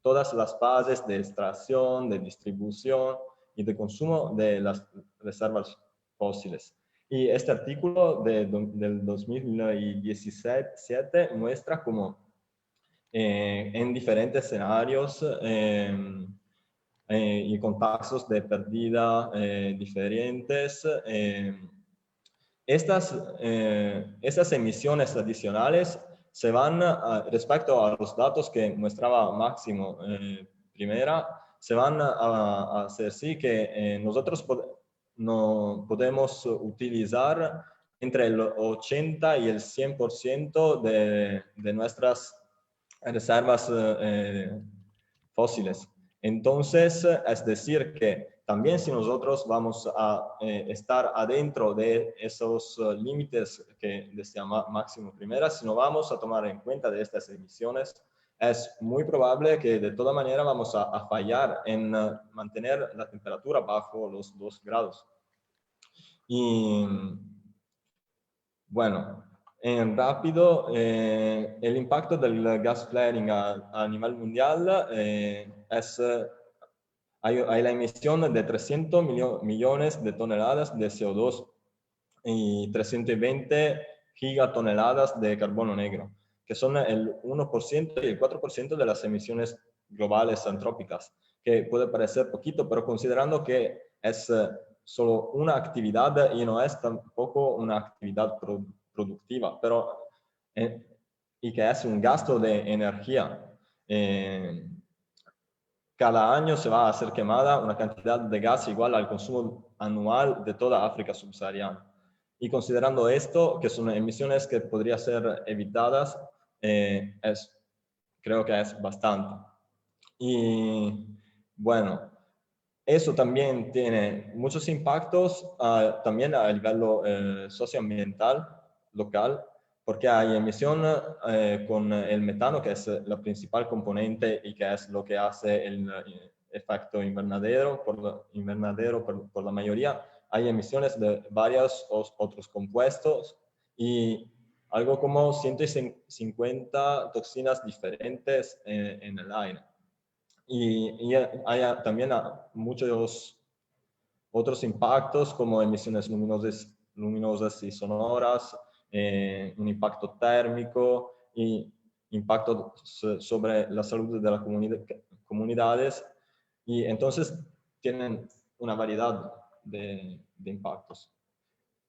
todas las fases de extracción, de distribución y de consumo de las reservas fósiles. Y este artículo del 2017 muestra cómo en diferentes escenarios y con tasas de pérdida diferentes, estas emisiones adicionales se van, respecto a los datos que mostraba Máximo primera, se van a hacer sí que nosotros no podemos utilizar entre el 80 y el 100% de nuestras reservas fósiles. Entonces, es decir que también si nosotros vamos a estar adentro de esos límites que decía Máximo primera, si no vamos a tomar en cuenta de estas emisiones, es muy probable que de toda manera vamos a fallar en mantener la temperatura bajo los 2 grados. Y bueno, en rápido, el impacto del gas flaring a nivel mundial es... hay la emisión de 300 millones de toneladas de CO2 y 320 gigatoneladas de carbono negro, que son el 1% y el 4% de las emisiones globales antrópicas, que puede parecer poquito, pero considerando que es solo una actividad y no es tampoco una actividad productiva, pero, y que es un gasto de energía. Cada año se va a hacer quemada una cantidad de gas igual al consumo anual de toda África subsahariana. Y considerando esto, que son emisiones que podrían ser evitadas, creo que es bastante. Y bueno, eso también tiene muchos impactos también a nivel socioambiental local, porque hay emisión con el metano, que es la principal componente y que es lo que hace el efecto invernadero. Por la mayoría, hay emisiones de varios otros compuestos y algo como 150 toxinas diferentes en el aire. Y hay también muchos otros impactos como emisiones luminosas y sonoras, un impacto térmico y impacto sobre la salud de las comunidades. Y entonces tienen una variedad de impactos.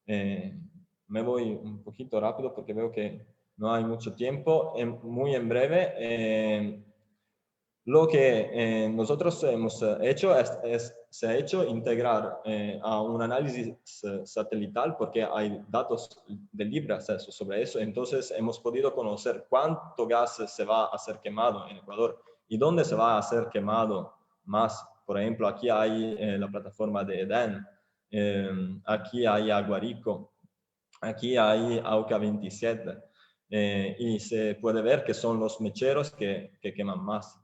Me voy un poquito rápido porque veo que no hay mucho tiempo. Muy en breve, lo que nosotros hemos hecho se ha hecho integrar a un análisis satelital porque hay datos de libre acceso sobre eso. Entonces hemos podido conocer cuánto gas se va a hacer quemado en Ecuador y dónde se va a hacer quemado más. Por ejemplo, aquí hay la plataforma de Edén, aquí hay Aguarico, aquí hay Auca 27 y se puede ver que son los mecheros que queman más.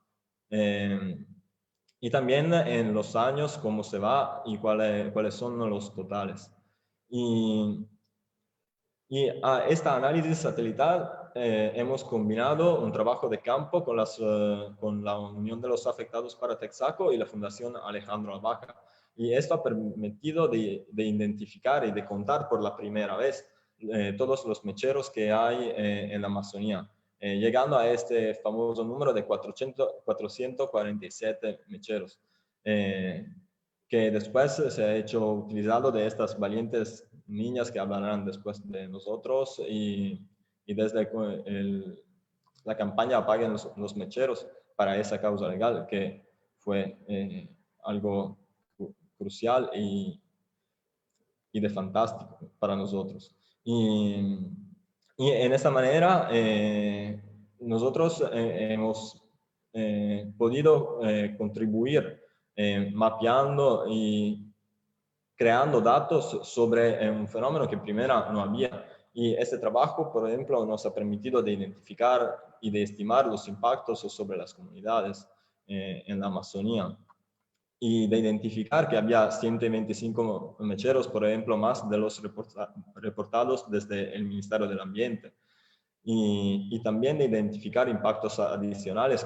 Y también en los años, cómo se va y cuáles son los totales. Y a este análisis satelital hemos combinado un trabajo de campo con la Unión de los Afectados para Texaco y la Fundación Alejandro Albaca. Y esto ha permitido de identificar y de contar por la primera vez todos los mecheros que hay en la Amazonía, llegando a este famoso número de 447 mecheros, que después se ha hecho utilizado de estas valientes niñas que hablarán después de nosotros y desde la campaña Apaguen los mecheros para esa causa legal, que fue algo crucial y de fantástico para nosotros. Y en esta manera nosotros hemos podido contribuir mapeando y creando datos sobre un fenómeno que primero no había. Y este trabajo, por ejemplo, nos ha permitido de identificar y de estimar los impactos sobre las comunidades en la Amazonía. Y de identificar que había 125 mecheros, por ejemplo, más de los reportados desde el Ministerio del Ambiente. Y también de identificar impactos adicionales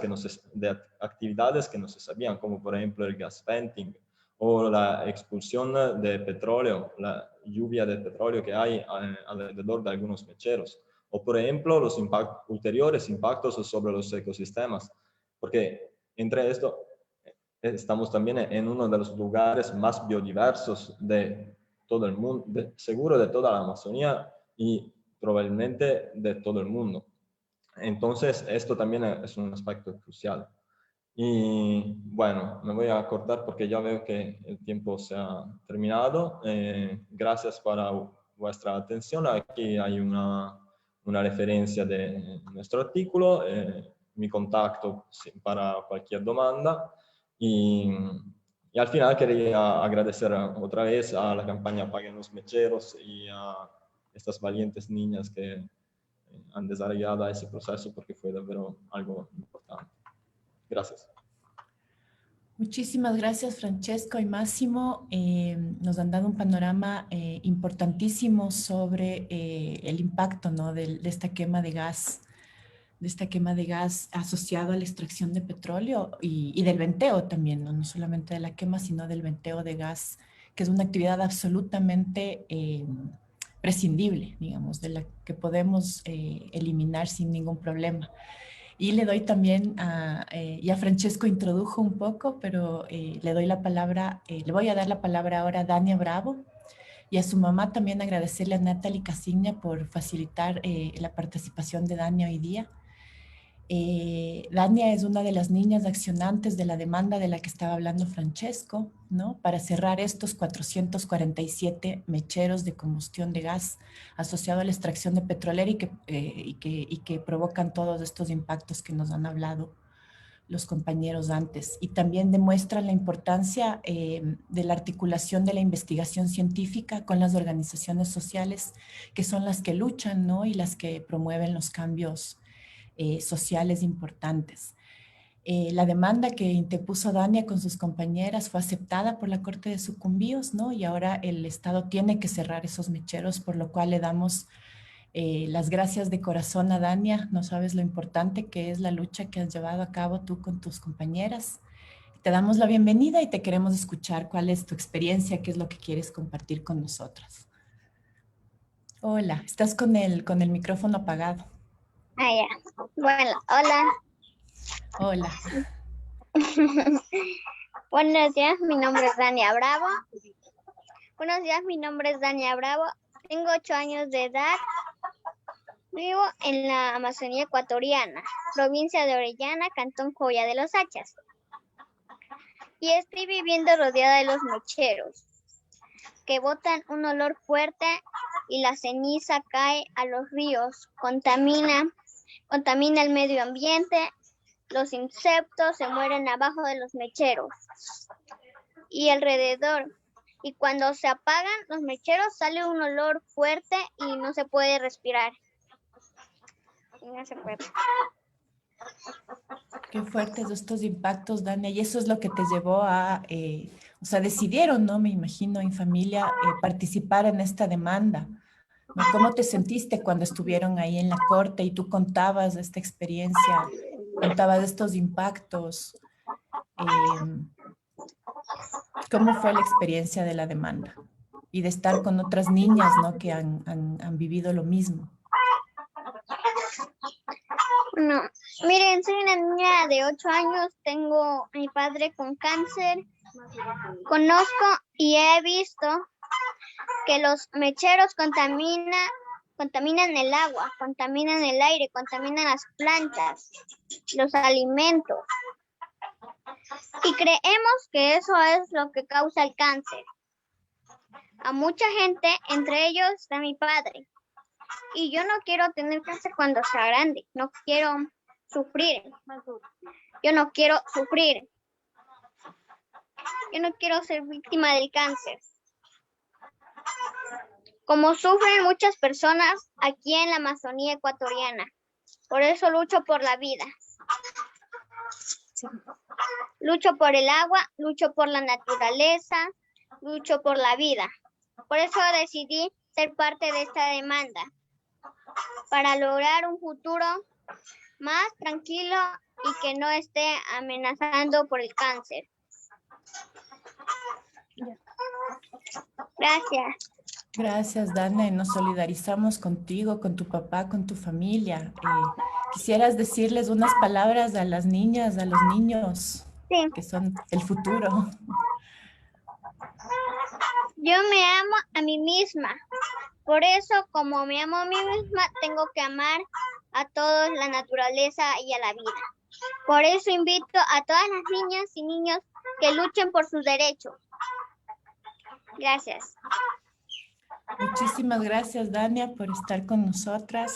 de actividades que no se sabían, como por ejemplo el gas venting o la expulsión de petróleo, la lluvia de petróleo que hay alrededor de algunos mecheros, o por ejemplo los ulteriores impactos sobre los ecosistemas, porque entre esto estamos también en uno de los lugares más biodiversos de todo el mundo, seguro de toda la Amazonía y probablemente de todo el mundo. Entonces, esto también es un aspecto crucial. Y bueno, me voy a cortar porque ya veo que el tiempo se ha terminado. Gracias por vuestra atención. Aquí hay una referencia de nuestro artículo, mi contacto para cualquier demanda. Y al final quería agradecer otra vez a la campaña Apaguen los Mecheros y a estas valientes niñas que han desarrollado ese proceso porque fue de verdad algo importante. Gracias. Muchísimas gracias, Francesco y Máximo. Nos han dado un panorama importantísimo sobre el impacto, ¿no? de esta quema de gas asociado a la extracción de petróleo y del venteo también, ¿no? No solamente de la quema, sino del venteo de gas, que es una actividad absolutamente prescindible, digamos, de la que podemos eliminar sin ningún problema. Y le doy también ya Francesco introdujo un poco, pero le voy a dar la palabra ahora a Dania Bravo y a su mamá también agradecerle a Natalie Casigna por facilitar la participación de Dania hoy día. Dania es una de las niñas accionantes de la demanda de la que estaba hablando Francesco, ¿no? Para cerrar estos 447 mecheros de combustión de gas asociado a la extracción de petrolera y que provocan todos estos impactos que nos han hablado los compañeros antes. Y también demuestran la importancia de la articulación de la investigación científica con las organizaciones sociales, que son las que luchan, ¿no? Y las que promueven los cambios sociales importantes. La demanda que interpuso Dania con sus compañeras fue aceptada por la Corte de Sucumbíos, ¿no? Y ahora el Estado tiene que cerrar esos mecheros, por lo cual le damos las gracias de corazón a Dania. No sabes lo importante que es la lucha que has llevado a cabo tú con tus compañeras. Te damos la bienvenida y te queremos escuchar cuál es tu experiencia, qué es lo que quieres compartir con nosotras. Hola, estás con el micrófono apagado. Ah, ya. Bueno, hola. Hola. Buenos días, mi nombre es Dania Bravo. Tengo 8 años de edad. Vivo en la Amazonía ecuatoriana, provincia de Orellana, cantón Joya de los Hachas. Y estoy viviendo rodeada de los mecheros, que botan un olor fuerte y la ceniza cae a los ríos, contamina el medio ambiente, los insectos se mueren abajo de los mecheros y alrededor. Y cuando se apagan los mecheros sale un olor fuerte y no se puede respirar. No se puede. Qué fuertes estos impactos, Dania, y eso es lo que te llevó a, o sea, decidieron, ¿no? Me imagino, en familia, participar en esta demanda, ¿no? ¿Cómo te sentiste cuando estuvieron ahí en la corte y tú contabas de esta experiencia, contabas de estos impactos? ¿Cómo fue la experiencia de la demanda? Y de estar con otras niñas, ¿no? Que han vivido lo mismo. No, miren, soy una niña de 8 años, tengo a mi padre con cáncer. Conozco y he visto que los mecheros contaminan el agua, contaminan el aire, contaminan las plantas, los alimentos. Y creemos que eso es lo que causa el cáncer. A mucha gente, entre ellos está mi padre. Y yo no quiero tener cáncer cuando sea grande. No quiero sufrir. Yo no quiero sufrir. Yo no quiero ser víctima del cáncer. como sufren muchas personas aquí en la Amazonía ecuatoriana. Por eso lucho por la vida. Lucho por el agua, lucho por la naturaleza, lucho por la vida. Por eso decidí ser parte de esta demanda, para lograr un futuro más tranquilo y que no esté amenazando por el cáncer. Gracias. Gracias, Dana, y nos solidarizamos contigo, con tu papá, con tu familia. ¿Quisieras decirles unas palabras a las niñas, a los niños, Sí. que son el futuro? Yo me amo a mí misma. Por eso, como me amo a mí misma, tengo que amar a todos, la naturaleza y a la vida. Por eso invito a todas las niñas y niños que luchen por sus derechos. Gracias. Muchísimas gracias, Dania, por estar con nosotras.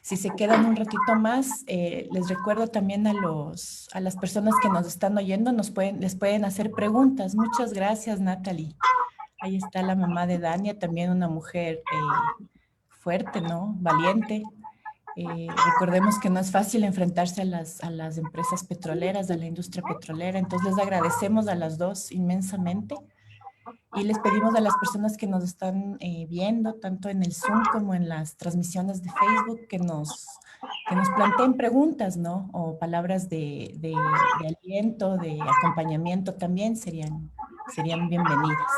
Si se quedan un ratito más, les recuerdo también a las personas que nos están oyendo, les pueden hacer preguntas. Muchas gracias, Natalie. Ahí está la mamá de Dania, también una mujer fuerte, ¿no? Valiente. Recordemos que no es fácil enfrentarse a las empresas petroleras, a la industria petrolera. Entonces, les agradecemos a las dos inmensamente. Y les pedimos a las personas que nos están viendo, tanto en el Zoom como en las transmisiones de Facebook, que nos planteen preguntas, ¿no? O palabras de aliento, de acompañamiento también serían bienvenidas.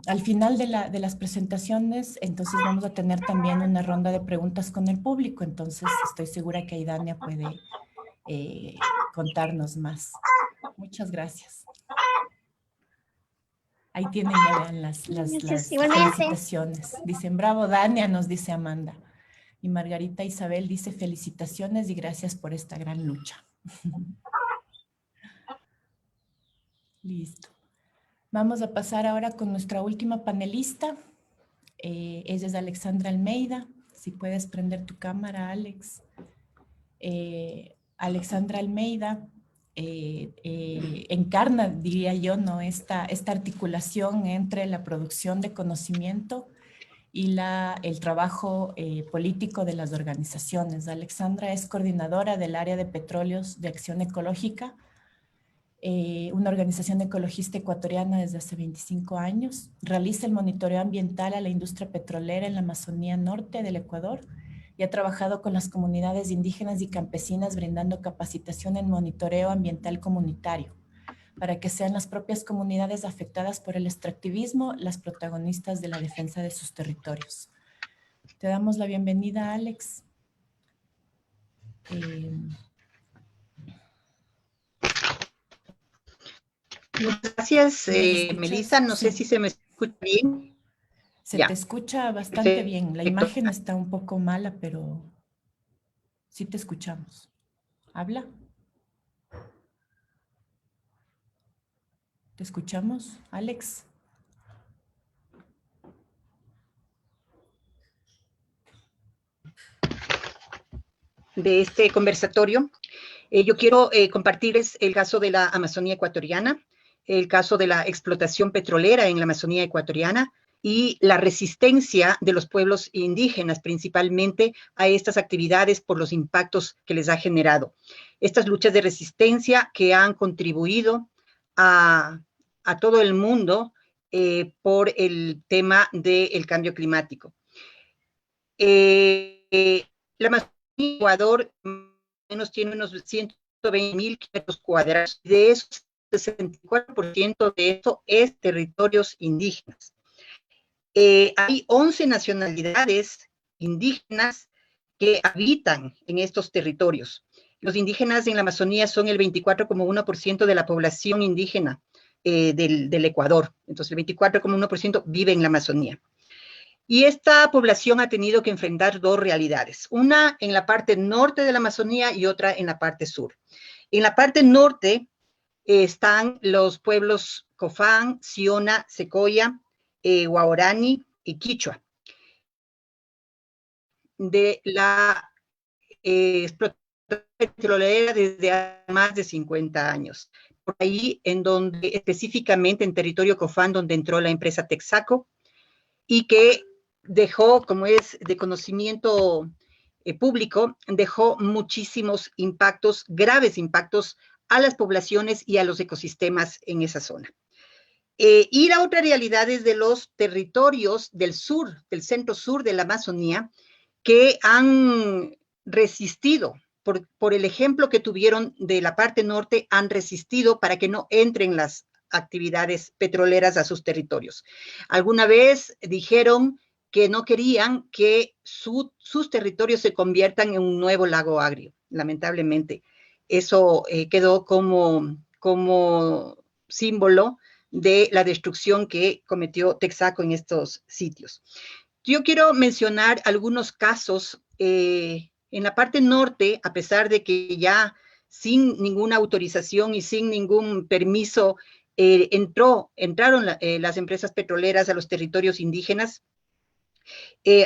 Al final de las presentaciones, entonces vamos a tener también una ronda de preguntas con el público, entonces estoy segura que Aidania puede contarnos más. Muchas gracias. Ahí tienen, ya vean las felicitaciones. Dicen, bravo, Dania, nos dice Amanda. Y Margarita Isabel dice, felicitaciones y gracias por esta gran lucha. Listo. Vamos a pasar ahora con nuestra última panelista. Ella es Alexandra Almeida. Si puedes prender tu cámara, Alex. Alexandra Almeida encarna, diría yo, ¿no? esta articulación entre la producción de conocimiento y el trabajo político de las organizaciones. Alexandra es coordinadora del área de petróleos de Acción Ecológica, una organización ecologista ecuatoriana desde hace 25 años. Realiza el monitoreo ambiental a la industria petrolera en la Amazonía Norte del Ecuador y ha trabajado con las comunidades indígenas y campesinas brindando capacitación en monitoreo ambiental comunitario para que sean las propias comunidades afectadas por el extractivismo las protagonistas de la defensa de sus territorios. Te damos la bienvenida, Alex. Gracias, Melissa. No sé si se me escucha bien. Se te escucha bastante bien. La imagen está un poco mala, pero sí te escuchamos. ¿Habla? ¿Te escuchamos, Alex? De este conversatorio. Yo quiero compartirles el caso de la Amazonía ecuatoriana, el caso de la explotación petrolera en la Amazonía ecuatoriana y la resistencia de los pueblos indígenas, principalmente a estas actividades por los impactos que les ha generado. Estas luchas de resistencia que han contribuido a todo el mundo por el tema del cambio climático. La Amazonía de Ecuador menos tiene unos 120,000 kilómetros cuadrados, y de esos 64% de esto es territorios indígenas. Hay 11 nacionalidades indígenas que habitan en estos territorios. Los indígenas en la Amazonía son el 24,1% de la población indígena del Ecuador. Entonces, el 24,1% vive en la Amazonía. Y esta población ha tenido que enfrentar dos realidades, una en la parte norte de la Amazonía y otra en la parte sur. En la parte norte están los pueblos Cofán, Siona, Secoya, Guaorani y Quichua. De la explotación petrolera desde hace más de 50 años. por ahí, en donde específicamente en territorio Cofán, donde entró la empresa Texaco, y que dejó, como es de conocimiento público, dejó muchísimos impactos, graves impactos a las poblaciones y a los ecosistemas en esa zona. Y la otra realidad es de los territorios del sur, del centro sur de la Amazonía, que han resistido, por el ejemplo que tuvieron de la parte norte, han resistido para que no entren las actividades petroleras a sus territorios. Alguna vez dijeron que no querían que sus territorios se conviertan en un nuevo lago agrio. Lamentablemente, eso quedó como símbolo de la destrucción que cometió Texaco en estos sitios. Yo quiero mencionar algunos casos en la parte norte, a pesar de que ya sin ninguna autorización y sin ningún permiso entraron las empresas petroleras a los territorios indígenas.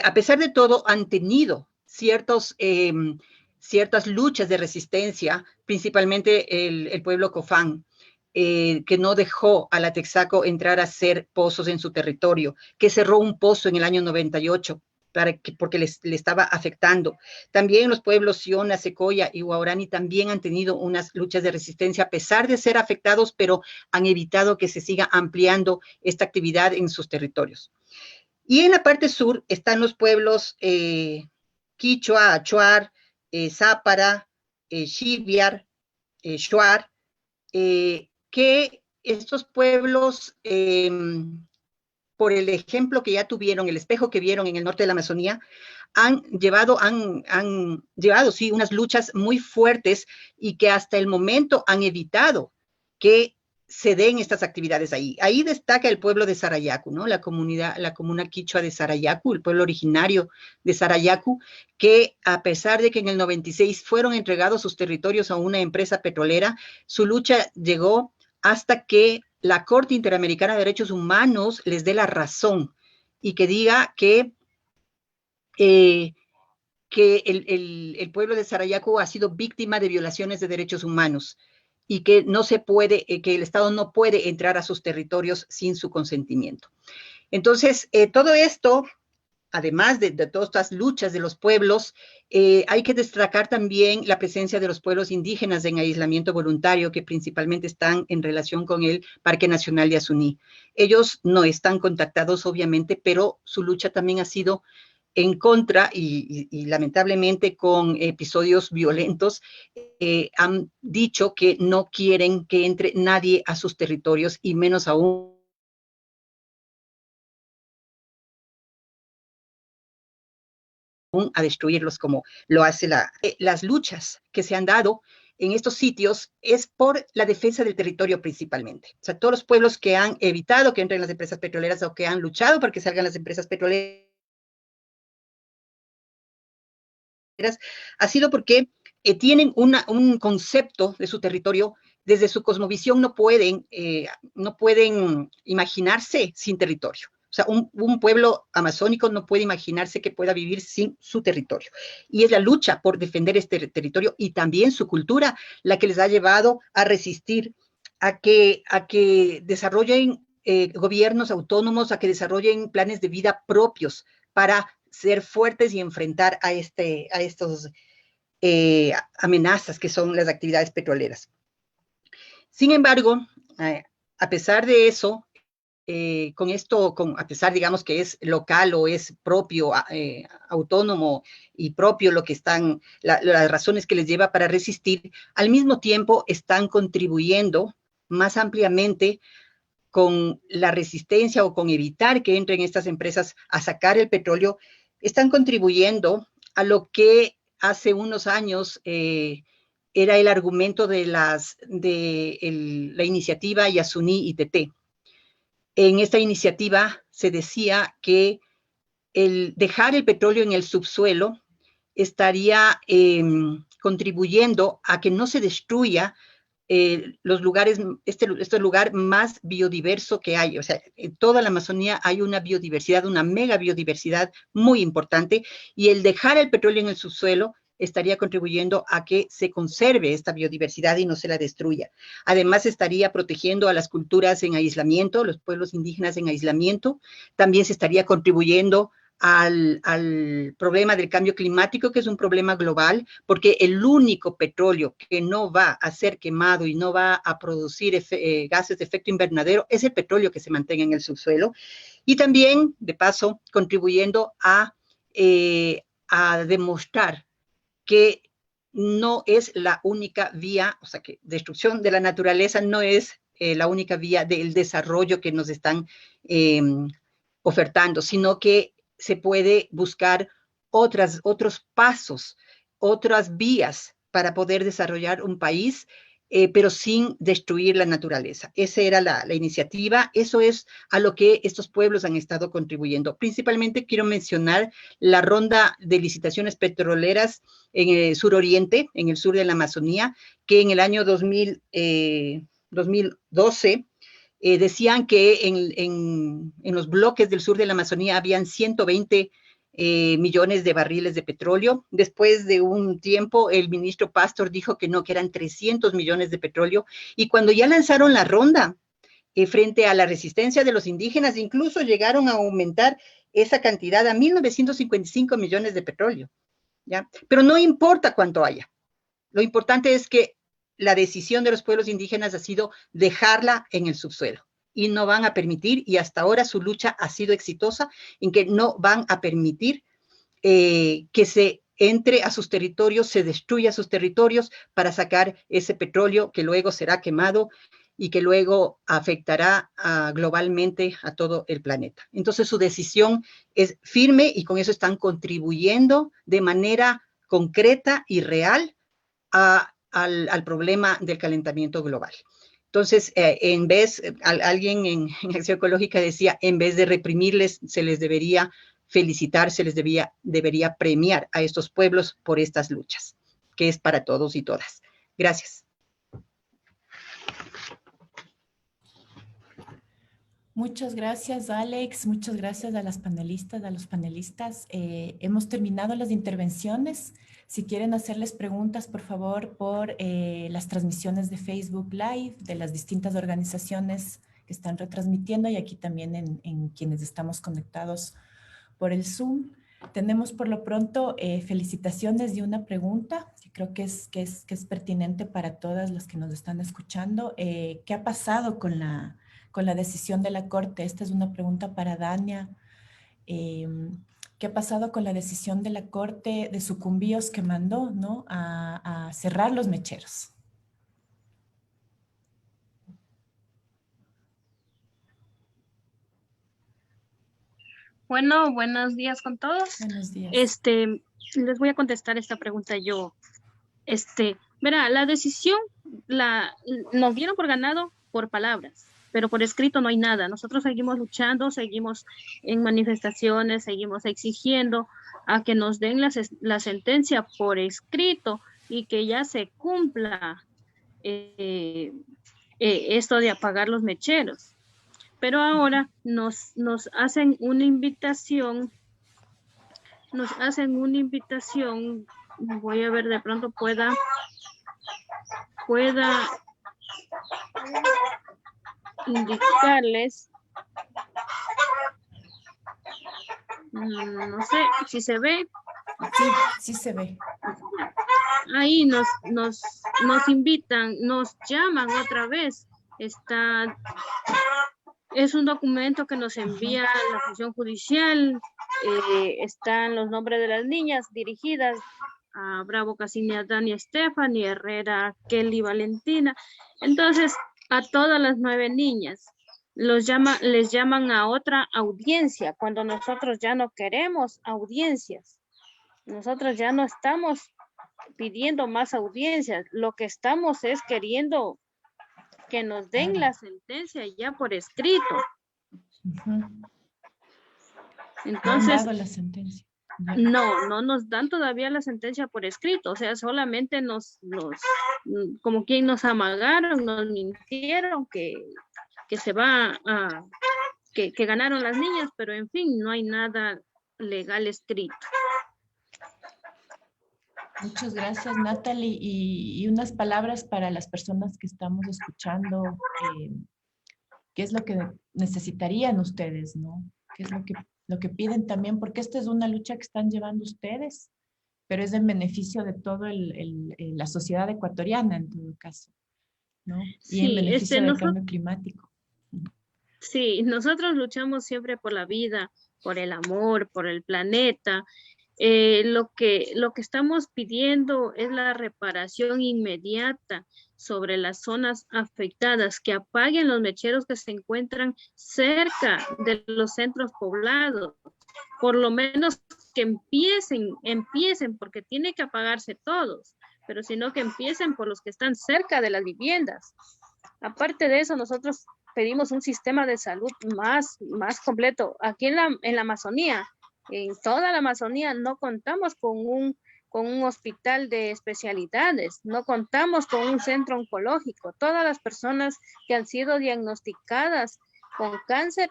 A pesar de todo, han tenido ciertas luchas de resistencia, principalmente el pueblo Cofán, que no dejó a la Texaco entrar a hacer pozos en su territorio, que cerró un pozo en el año 98 porque le estaba afectando. También los pueblos Siona, Secoya y Huaorani también han tenido unas luchas de resistencia a pesar de ser afectados, pero han evitado que se siga ampliando esta actividad en sus territorios. Y en la parte sur están los pueblos Quichua, Achuar, Zápara, Xiviar, Shuar, que estos pueblos, por el ejemplo que ya tuvieron, el espejo que vieron en el norte de la Amazonía, han llevado sí, unas luchas muy fuertes y que hasta el momento han evitado que se den estas actividades ahí. Ahí destaca el pueblo de Sarayacu, ¿no? La comuna quichua de Sarayacu, el pueblo originario de Sarayacu, que a pesar de que en el 96 fueron entregados sus territorios a una empresa petrolera, su lucha llegó hasta que la Corte Interamericana de Derechos Humanos les dé la razón y que diga que el pueblo de Sarayacu ha sido víctima de violaciones de derechos humanos y que no se puede, que el Estado no puede entrar a sus territorios sin su consentimiento. Entonces, todo esto, además de todas estas luchas de los pueblos, hay que destacar también la presencia de los pueblos indígenas en aislamiento voluntario, que principalmente están en relación con el Parque Nacional de Asuní. Ellos no están contactados, obviamente, pero su lucha también ha sido en contra y lamentablemente con episodios violentos, han dicho que no quieren que entre nadie a sus territorios y menos aún a destruirlos como lo hace las luchas que se han dado en estos sitios es por la defensa del territorio principalmente. O sea, todos los pueblos que han evitado que entren las empresas petroleras o que han luchado para que salgan las empresas petroleras ha sido porque tienen un concepto de su territorio, desde su cosmovisión no pueden imaginarse sin territorio. O sea, un pueblo amazónico no puede imaginarse que pueda vivir sin su territorio. Y es la lucha por defender este territorio y también su cultura la que les ha llevado a resistir, a que desarrollen gobiernos autónomos, a que desarrollen planes de vida propios para ser fuertes y enfrentar a estos amenazas que son las actividades petroleras. Sin embargo, a pesar de eso, a pesar, digamos, que es local o es propio, autónomo y propio lo que están, las razones que les lleva para resistir, al mismo tiempo están contribuyendo más ampliamente con la resistencia o con evitar que entren estas empresas a sacar el petróleo, están contribuyendo a lo que hace unos años era el argumento de la iniciativa Yasuní ITT. En esta iniciativa se decía que el dejar el petróleo en el subsuelo estaría contribuyendo a que no se destruya los lugares, este lugar más biodiverso que hay. O sea, en toda la Amazonía hay una biodiversidad, una mega biodiversidad muy importante, y el dejar el petróleo en el subsuelo estaría contribuyendo a que se conserve esta biodiversidad y no se la destruya. Además, estaría protegiendo a las culturas en aislamiento, los pueblos indígenas en aislamiento. También se estaría contribuyendo al problema del cambio climático, que es un problema global, porque el único petróleo que no va a ser quemado y no va a producir gases de efecto invernadero es el petróleo que se mantenga en el subsuelo. Y también, de paso, contribuyendo a demostrar que no es la única vía, o sea, que destrucción de la naturaleza no es la única vía del desarrollo que nos están ofertando, sino que se puede buscar otros pasos, otras vías para poder desarrollar un país, pero sin destruir la naturaleza. Esa era la iniciativa, eso es a lo que estos pueblos han estado contribuyendo. Principalmente quiero mencionar la ronda de licitaciones petroleras en el suroriente, en el sur de la Amazonía, que en el año 2012 decían que en los bloques del sur de la Amazonía habían 120 millones de barriles de petróleo. Después de un tiempo, el ministro Pastor dijo que no, que eran 300 millones de petróleo. Y cuando ya lanzaron la ronda, frente a la resistencia de los indígenas, incluso llegaron a aumentar esa cantidad a 1.955 millones de petróleo, ¿ya? Pero no importa cuánto haya. Lo importante es que la decisión de los pueblos indígenas ha sido dejarla en el subsuelo y no van a permitir, y hasta ahora su lucha ha sido exitosa en que no van a permitir que se entre a sus territorios, se destruya sus territorios para sacar ese petróleo que luego será quemado y que luego afectará globalmente a todo el planeta. Entonces su decisión es firme y con eso están contribuyendo de manera concreta y real al problema del calentamiento global. Entonces, alguien en Acción Ecológica decía, en vez de reprimirles, se les debería felicitar, se les debería premiar a estos pueblos por estas luchas, que es para todos y todas. Gracias. Muchas gracias, Alex. Muchas gracias a las panelistas, a los panelistas. Hemos terminado las intervenciones. Si quieren hacerles preguntas, por favor, por las transmisiones de Facebook Live de las distintas organizaciones que están retransmitiendo y aquí también en quienes estamos conectados por el Zoom. Tenemos por lo pronto felicitaciones y una pregunta que creo que es pertinente para todas las que nos están escuchando. ¿Qué ha pasado con la decisión de la Corte? Esta es una pregunta para Dania. ¿Qué ha pasado con la decisión de la Corte de Sucumbíos que mandó, ¿no?, a cerrar los mecheros? Bueno, buenos días con todos. Buenos días. Les voy a contestar esta pregunta yo. Verá, la decisión nos dieron por ganado por palabras, pero por escrito no hay nada. Nosotros seguimos luchando, seguimos en manifestaciones, seguimos exigiendo a que nos den la sentencia por escrito y que ya se cumpla esto de apagar los mecheros. Pero ahora nos hacen una invitación, voy a ver, de pronto pueda indicarles, no sé si se ve. Sí se ve. Ahí nos invitan, nos llaman otra vez. Es un documento que nos envía la función judicial. Están los nombres de las niñas dirigidas a Bravo Casinia, Dania Stephanie, Herrera, Kelly, Valentina. Entonces, a todas las 9 niñas les llaman a otra audiencia cuando nosotros ya no queremos audiencias. Nosotros ya no estamos pidiendo más audiencias. Lo que estamos es queriendo que nos den la sentencia ya por escrito. Entonces, ¿han dado la sentencia? no nos dan todavía la sentencia por escrito, o sea, solamente como quien nos amagaron, nos mintieron que se va que ganaron las niñas, pero en fin, no hay nada legal escrito. Muchas gracias, Natalie. Y unas palabras para las personas que estamos escuchando. ¿Qué es lo que necesitarían ustedes, no? ¿Qué es lo que piden también? Porque esta es una lucha que están llevando ustedes, pero es en beneficio de toda la sociedad ecuatoriana en todo caso, ¿no? Y en Sí, beneficio del cambio climático. sí, nosotros luchamos siempre por la vida, por el amor, por el planeta. Lo que estamos pidiendo es la reparación inmediata sobre las zonas afectadas, que apaguen los mecheros que se encuentran cerca de los centros poblados. Por lo menos que empiecen, porque tiene que apagarse todos, pero sino que empiecen por los que están cerca de las viviendas. Aparte de eso, nosotros pedimos un sistema de salud más completo. Aquí en la Amazonía, en toda la Amazonía, no contamos con un hospital de especialidades, no contamos con un centro oncológico. Todas las personas que han sido diagnosticadas con cáncer,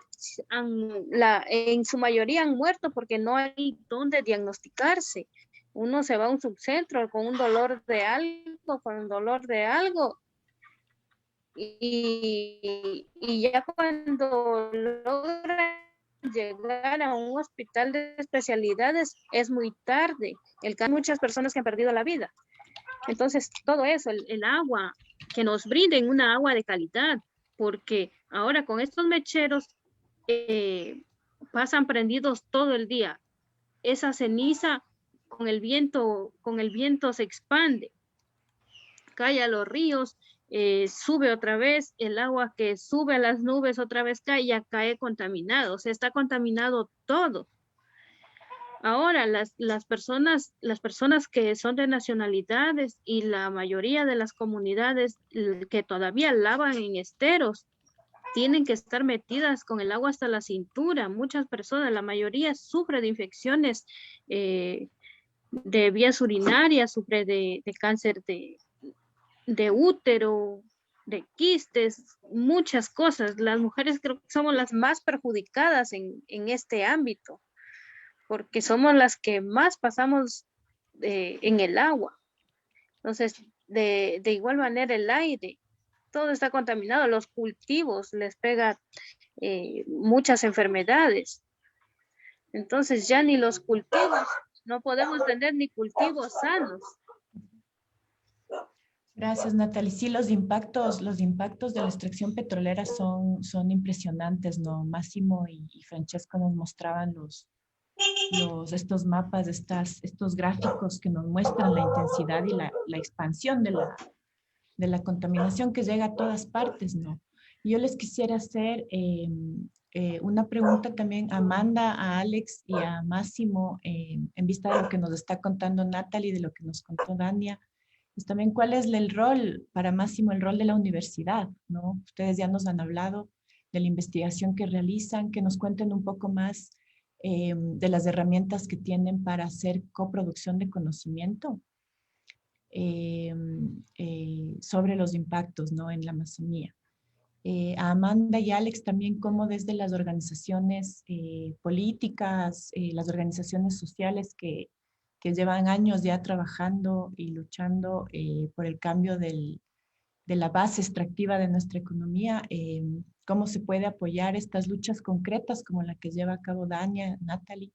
en su mayoría han muerto porque no hay dónde diagnosticarse. Uno se va a un subcentro con un dolor de algo, con un dolor de algo, y ya cuando logran llegar a un hospital de especialidades es muy tarde. Hay muchas personas que han perdido la vida. Entonces, todo eso, el agua, que nos brinden una agua de calidad, porque ahora con estos mecheros pasan prendidos todo el día. Esa ceniza con el viento se expande, cae a los ríos, sube otra vez, el agua que sube a las nubes otra vez cae, ya cae contaminado, se está contaminado todo. Ahora, las personas que son de nacionalidades y la mayoría de las comunidades que todavía lavan en esteros, tienen que estar metidas con el agua hasta la cintura. Muchas personas, la mayoría sufre de infecciones de vías urinarias, sufre de cáncer de útero, de quistes, muchas cosas. Las mujeres creo que somos las más perjudicadas en este ámbito, porque somos las que más pasamos en el agua. Entonces, de igual manera el aire, todo está contaminado, los cultivos les pega muchas enfermedades. Entonces ya ni los cultivos, no podemos tener ni cultivos sanos. Gracias, Natalie. Sí, los impactos de la extracción petrolera son impresionantes, ¿no? Máximo y Francesco nos mostraban estos mapas, estos gráficos que nos muestran la intensidad y la expansión de la contaminación que llega a todas partes, ¿no? Yo les quisiera hacer una pregunta también a Amanda, a Alex y a Máximo, en vista de lo que nos está contando Natalie, de lo que nos contó Dania. Pues también cuál es el rol, para Máximo, el rol de la universidad, ¿no? Ustedes ya nos han hablado de la investigación que realizan, que nos cuenten un poco más de las herramientas que tienen para hacer coproducción de conocimiento sobre los impactos, ¿no? En la Amazonía. A Amanda y Alex también cómo desde las organizaciones políticas, las organizaciones sociales que llevan años ya trabajando y luchando por el cambio de la base extractiva de nuestra economía, cómo se puede apoyar estas luchas concretas como la que lleva a cabo Dania, Natalie,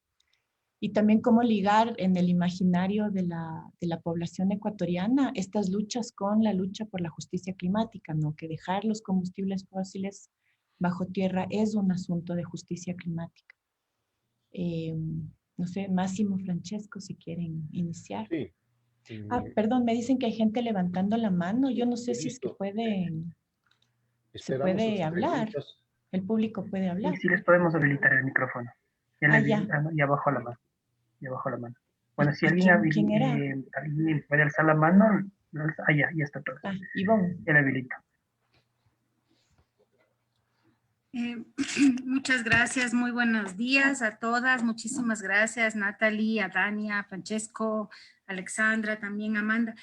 y también cómo ligar en el imaginario de la población ecuatoriana estas luchas con la lucha por la justicia climática, ¿no? Que dejar los combustibles fósiles bajo tierra es un asunto de justicia climática. No sé, Máximo, Francesco, si quieren iniciar. Sí. Perdón, me dicen que hay gente levantando la mano. Yo no sé si es que se puede hablar. Preguntas. El público puede hablar. Y sí les podemos habilitar el micrófono. Ya bajó la mano. Bueno, si alguien puede alzar la mano, ya está todo. Ivonne. Ya le habilito. Muchas gracias, muy buenos días a todas. Muchísimas gracias, Natalie, a Dania, a Francesco, Alexandra, también Amanda.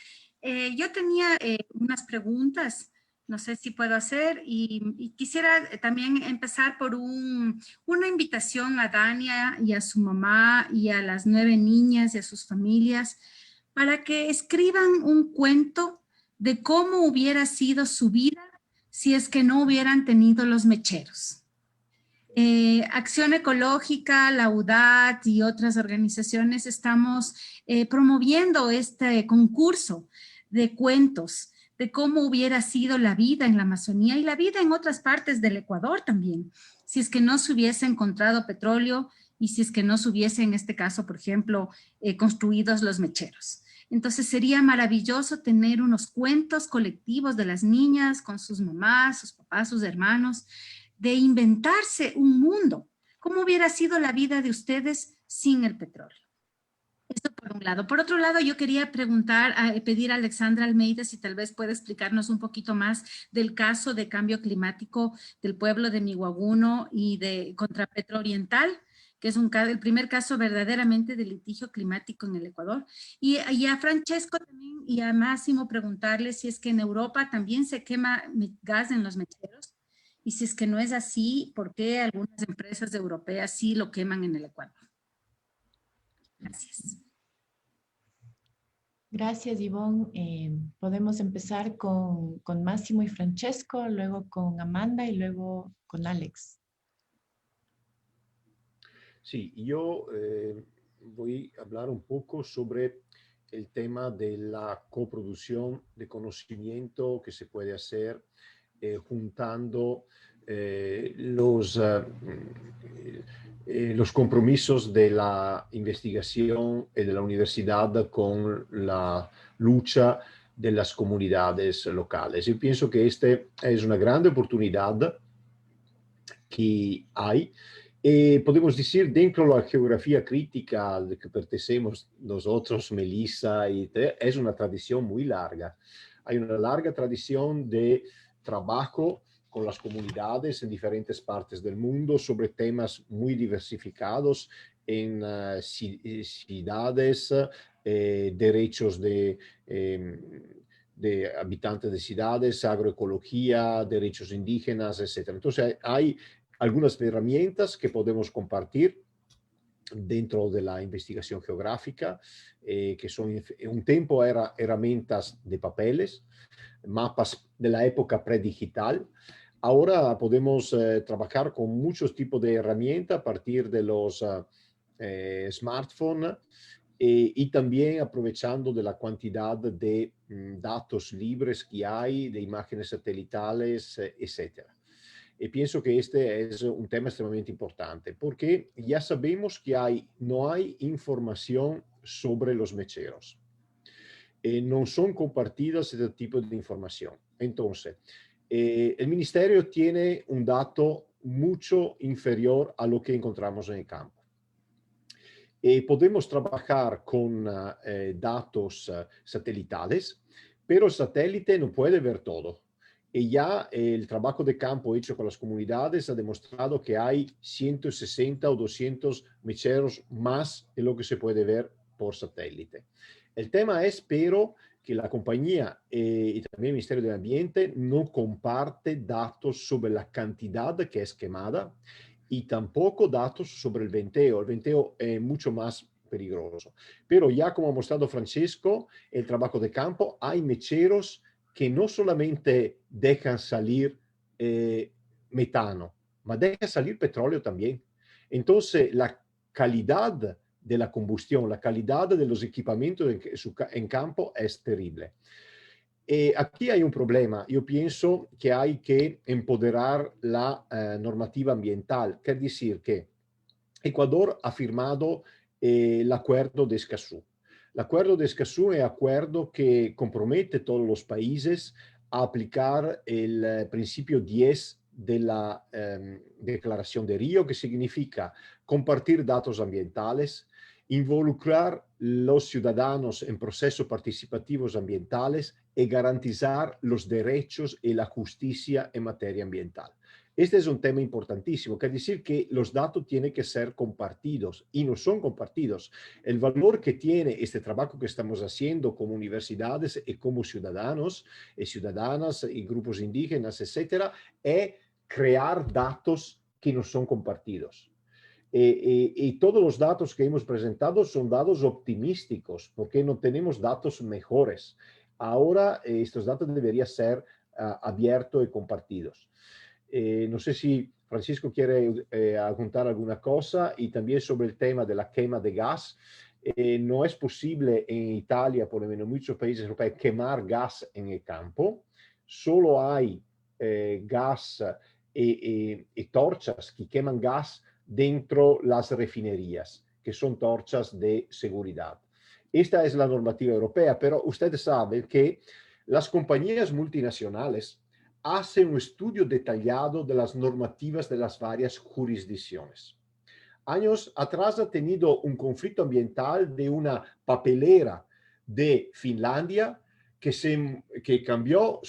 Yo tenía unas preguntas, no sé si puedo hacer, y quisiera también empezar por una invitación a Dania y a su mamá y a las 9 niñas y a sus familias para que escriban un cuento de cómo hubiera sido su vida si es que no hubieran tenido los mecheros. Acción Ecológica, la UDAT y otras organizaciones estamos promoviendo este concurso de cuentos de cómo hubiera sido la vida en la Amazonía y la vida en otras partes del Ecuador también, si es que no se hubiese encontrado petróleo y si es que no se hubiese, en este caso, por ejemplo, construidos los mecheros. Entonces sería maravilloso tener unos cuentos colectivos de las niñas con sus mamás, sus papás, sus hermanos, de inventarse un mundo. ¿Cómo hubiera sido la vida de ustedes sin el petróleo? Esto por un lado. Por otro lado, yo quería pedir a Alexandra Almeida si tal vez puede explicarnos un poquito más del caso de cambio climático del pueblo de Miwaguno y de contra Petro Oriental, que es el primer caso verdaderamente de litigio climático en el Ecuador. Y a Francesco también y a Máximo preguntarle si es que en Europa también se quema gas en los mecheros y si es que no es así, ¿por qué algunas empresas europeas sí lo queman en el Ecuador? Gracias. Gracias, Ivonne. Podemos empezar con Máximo y Francesco, luego con Amanda y luego con Alex. Sí, yo voy a hablar un poco sobre el tema de la coproducción de conocimiento que se puede hacer juntando los compromisos de la investigación y de la universidad con la lucha de las comunidades locales. Yo pienso que esta es una gran oportunidad que hay. Podemos decir, dentro de la geografía crítica de que pertenecemos nosotros, Melissa, es una tradición muy larga. Hay una larga tradición de trabajo con las comunidades en diferentes partes del mundo sobre temas muy diversificados en ciudades, derechos de habitantes de ciudades, agroecología, derechos indígenas, etc. Entonces hay algunas herramientas que podemos compartir dentro de la investigación geográfica, que son en un tiempo eran herramientas de papeles, mapas de la época predigital. Ahora podemos trabajar con muchos tipos de herramientas a partir de los smartphones y también aprovechando de la cantidad de datos libres que hay, de imágenes satelitales, etc. Y pienso que este es un tema extremadamente importante porque ya sabemos que no hay información sobre los mecheros. No son compartidas este tipo de información. Entonces, el ministerio tiene un dato mucho inferior a lo que encontramos en el campo. Podemos trabajar con datos satelitales, pero el satélite no puede ver todo. Y ya el trabajo de campo hecho con las comunidades ha demostrado que hay 160 o 200 mecheros más de lo que se puede ver por satélite. El tema es, pero, que la compañía y también el Ministerio del Ambiente no comparte datos sobre la cantidad que es quemada y tampoco datos sobre el venteo. El venteo es mucho más peligroso. Pero ya como ha mostrado Francesco, el trabajo de campo, hay mecheros que no solamente dejan salir metano, ma dejan salir petróleo también. Entonces, la calidad de la combustión, la calidad de los equipamientos en campo es terrible. Aquí hay un problema. Yo pienso que hay que empoderar la normativa ambiental, quiere decir que Ecuador ha firmado el Acuerdo de Escazú. El Acuerdo de Escazú es un acuerdo que compromete a todos los países a aplicar el principio 10 de la Declaración de Río, que significa compartir datos ambientales, involucrar los ciudadanos en procesos participativos ambientales y garantizar los derechos y la justicia en materia ambiental. Este es un tema importantísimo, quiere decir que los datos tienen que ser compartidos y no son compartidos. El valor que tiene este trabajo que estamos haciendo como universidades y como ciudadanos y ciudadanas y grupos indígenas, etcétera, es crear datos que no son compartidos. Y todos los datos que hemos presentado son datos optimísticos, porque no tenemos datos mejores. Ahora estos datos deberían ser abiertos y compartidos. No sé si Francisco quiere apuntar alguna cosa, y también sobre el tema de la quema de gas. No es posible en Italia, por lo menos en muchos países europeos, quemar gas en el campo. Solo hay gas y torchas que queman gas dentro las refinerías, que son torchas de seguridad. Esta es la normativa europea, pero ustedes saben que las compañías multinacionales hacen un estudio detallado de las normativas de las varias jurisdicciones. Años atrás ha tenido un conflicto ambiental de una papelera de Finlandia que cambió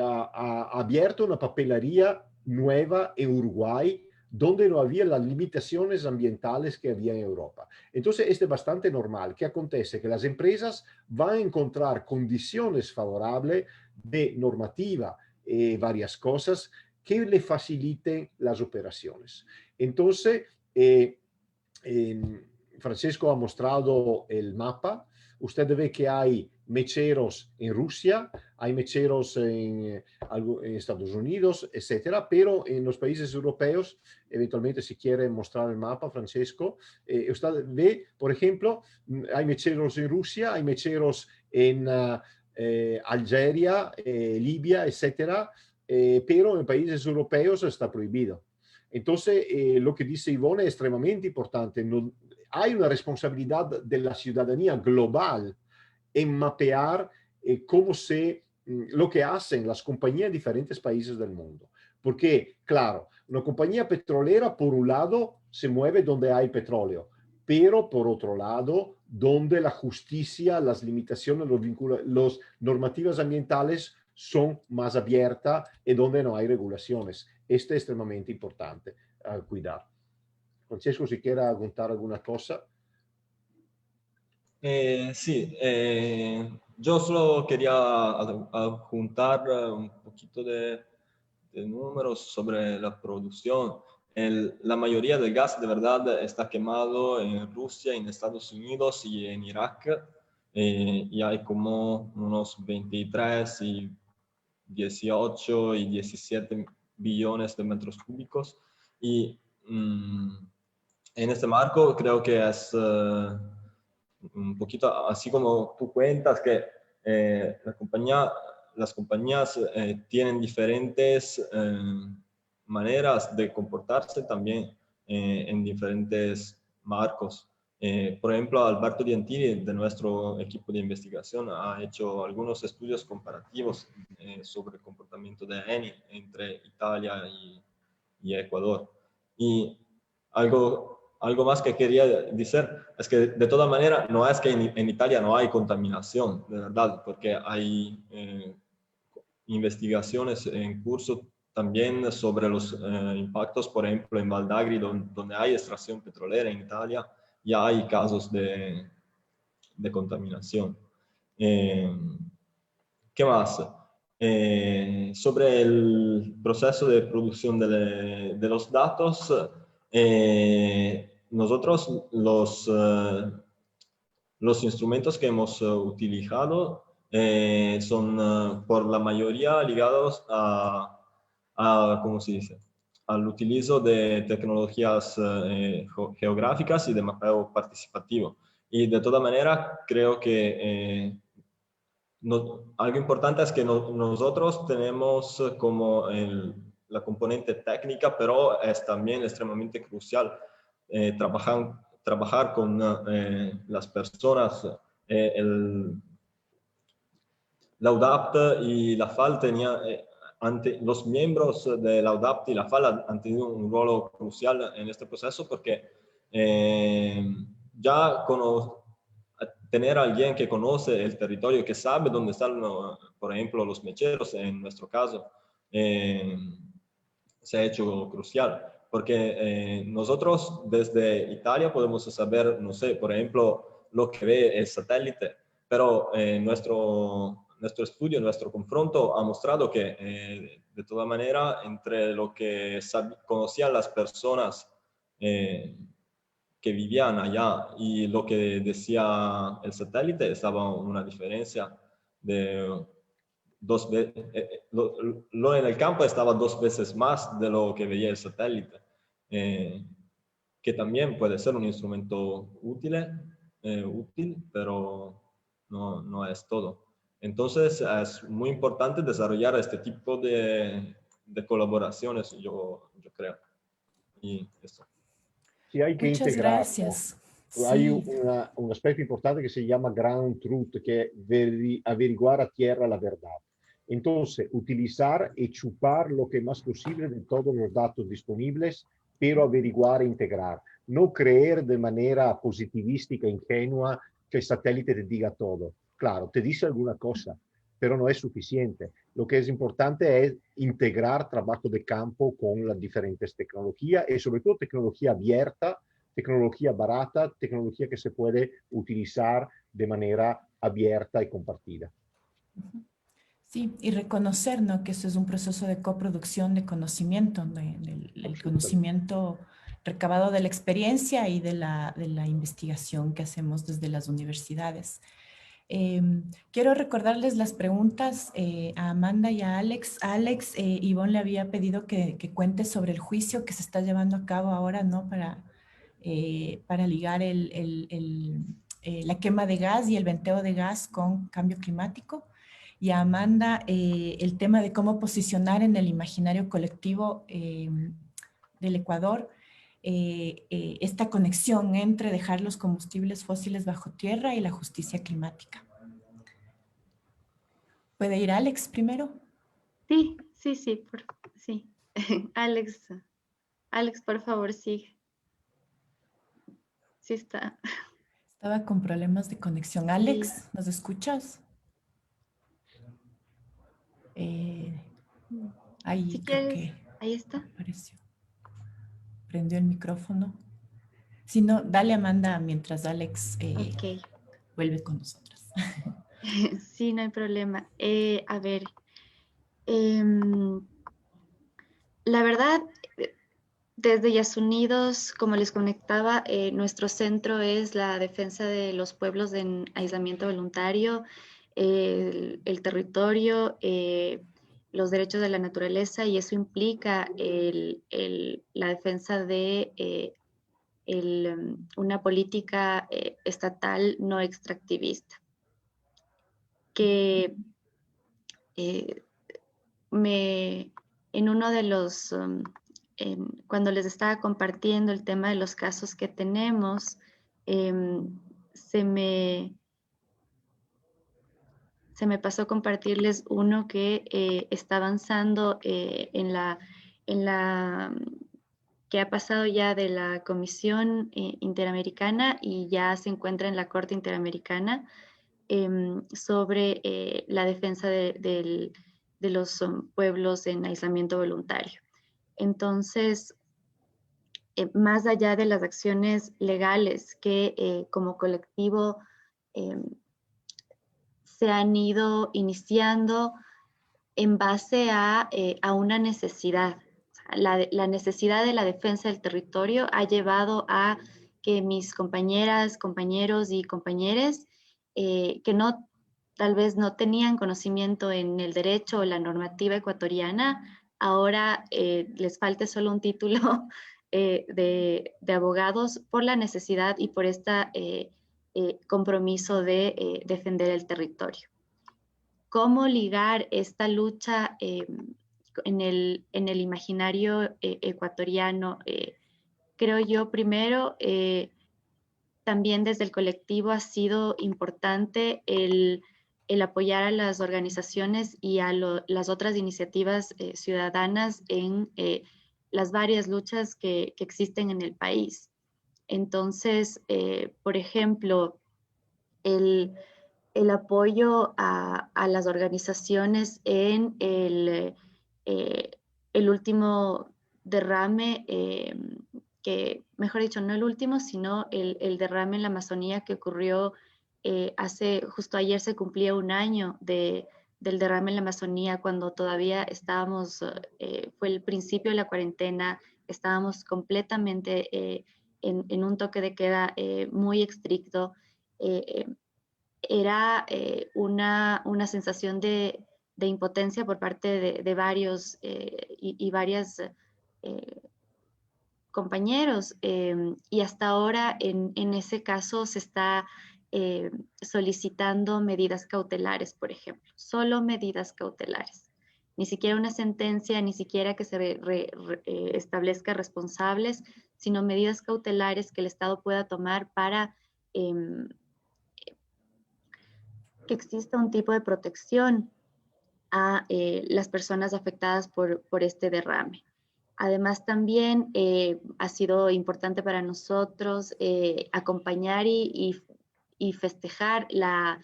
ha abierto una papelería nueva en Uruguay, donde no había las limitaciones ambientales que había en Europa. Entonces, es bastante normal que acontece que las empresas van a encontrar condiciones favorables de normativa y varias cosas que le faciliten las operaciones. Entonces, Francesco ha mostrado el mapa. Usted ve que hay mecheros en Rusia, hay mecheros en Estados Unidos, etcétera, pero en los países europeos, eventualmente si quiere mostrar el mapa, Francesco, usted ve, por ejemplo, hay mecheros en Rusia, hay mecheros en Algeria, Libia, etcétera, pero en países europeos está prohibido. Entonces, lo que dice Ivonne es extremadamente importante. Hay una responsabilidad de la ciudadanía global en mapear lo que hacen las compañías en diferentes países del mundo. Porque, claro, una compañía petrolera, por un lado, se mueve donde hay petróleo, pero por otro lado, donde la justicia, las limitaciones, las normativas ambientales son más abiertas y donde no hay regulaciones. Esto es extremadamente importante cuidar. Francesco, si quiere apuntar alguna cosa. Sí, yo solo quería adjuntar un poquito de números sobre la producción. La mayoría del gas de verdad está quemado en Rusia, en Estados Unidos y en Irak. Y hay como unos 23 y 18 y 17 billones de metros cúbicos. Y en este marco creo que es un poquito así como tú cuentas, que las compañías tienen diferentes maneras de comportarse también en diferentes marcos. Por ejemplo, Alberto Dientini, de nuestro equipo de investigación, ha hecho algunos estudios comparativos sobre el comportamiento de ENI entre Italia y Ecuador. Y algo más que quería decir es que de todas maneras no es que en Italia no hay contaminación, de verdad, porque hay investigaciones en curso también sobre los impactos, por ejemplo, en Val d'Agri, donde hay extracción petrolera en Italia, ya hay casos de contaminación. ¿Qué más? Sobre el proceso de producción de los datos, nosotros los instrumentos que hemos utilizado son por la mayoría ligados ¿cómo se dice?, al utilizo de tecnologías geográficas y de mapeo participativo. Y de toda manera, creo que algo importante es que nosotros tenemos como la componente técnica, pero es también extremadamente crucial trabajar con las personas. La UDAPT y la FAL los miembros de la UDAPT y la FAL han tenido un rol crucial en este proceso, porque ya tener a alguien que conoce el territorio, que sabe dónde están, por ejemplo, los mecheros, en nuestro caso, se ha hecho crucial. Porque nosotros desde Italia podemos saber, no sé, por ejemplo, lo que ve el satélite, pero nuestro estudio, nuestro confronto ha mostrado que de toda manera, entre lo que conocían las personas que vivían allá, y lo que decía el satélite estaba una diferencia de lo en el campo estaba 2 veces más de lo que veía el satélite, que también puede ser un instrumento útil, pero no es todo. Entonces es muy importante desarrollar este tipo de colaboraciones, yo creo. Y eso. Sí, hay que Muchas integrar, ¿no? gracias. Hay Sí. un aspecto importante que se llama ground truth, que es averiguar a tierra la verdad. Entonces, utilizar y chupar lo que más posible de todos los datos disponibles, pero averiguar e integrar. No creer de manera positivística, ingenua, que el satélite te diga todo. Claro, te dice alguna cosa, pero no es suficiente. Lo que es importante es integrar trabajo de campo con las diferentes tecnologías y sobre todo tecnología abierta, tecnología barata, tecnología que se puede utilizar de manera abierta y compartida. Sí, y reconocer, ¿no?, que eso es un proceso de coproducción de conocimiento, el conocimiento recabado de la experiencia y de la investigación que hacemos desde las universidades. Quiero recordarles las preguntas a Amanda y a Alex. A Alex, Ivonne le había pedido que cuente sobre el juicio que se está llevando a cabo ahora, ¿no?, para ligar la quema de gas y el venteo de gas con cambio climático. Y a Amanda, el tema de cómo posicionar en el imaginario colectivo del Ecuador esta conexión entre dejar los combustibles fósiles bajo tierra y la justicia climática. ¿Puede ir Alex primero? Sí. Sí. Alex, por favor, sigue. Sí está. Estaba con problemas de conexión. Alex, Sí. ¿nos escuchas? Ahí Si creo quieres, que ahí está. apareció. Prendió el micrófono. Si no, dale Amanda mientras Alex Ok. vuelve con nosotros. Sí, no hay problema. A ver, la verdad, desde Yasunidos, como les conectaba, nuestro centro es la defensa de los pueblos en aislamiento voluntario, el territorio, los derechos de la naturaleza, y eso implica la defensa de una política estatal no extractivista, que en uno de los, cuando les estaba compartiendo el tema de los casos que tenemos, se me pasó compartirles uno que está avanzando que ha pasado ya de la Comisión Interamericana y ya se encuentra en la Corte Interamericana sobre la defensa de los pueblos en aislamiento voluntario. Entonces, más allá de las acciones legales que como colectivo se han ido iniciando en base a una necesidad. La necesidad de la defensa del territorio ha llevado a que mis compañeras, compañeros y compañeres que tal vez no tenían conocimiento en el derecho o la normativa ecuatoriana, ahora les falte solo un título de abogados por la necesidad y por este compromiso de defender el territorio. ¿Cómo ligar esta lucha en el imaginario ecuatoriano? Creo yo, primero, también desde el colectivo ha sido importante el apoyar a las organizaciones y a las otras iniciativas ciudadanas en las varias luchas que existen en el país. Entonces, por ejemplo, el apoyo a las organizaciones en el último derrame, que mejor dicho, no el último, sino el derrame en la Amazonía que ocurrió justo ayer se cumplía un año del derrame en la Amazonía, cuando todavía fue el principio de la cuarentena, estábamos completamente en un toque de queda muy estricto. Era una sensación de impotencia por parte de varios y varias compañeros, y hasta ahora en ese caso se está solicitando medidas cautelares, por ejemplo, solo medidas cautelares, ni siquiera una sentencia, ni siquiera que se establezca responsables, sino medidas cautelares que el Estado pueda tomar para que exista un tipo de protección a las personas afectadas por este derrame. Además, también ha sido importante para nosotros acompañar y festejar la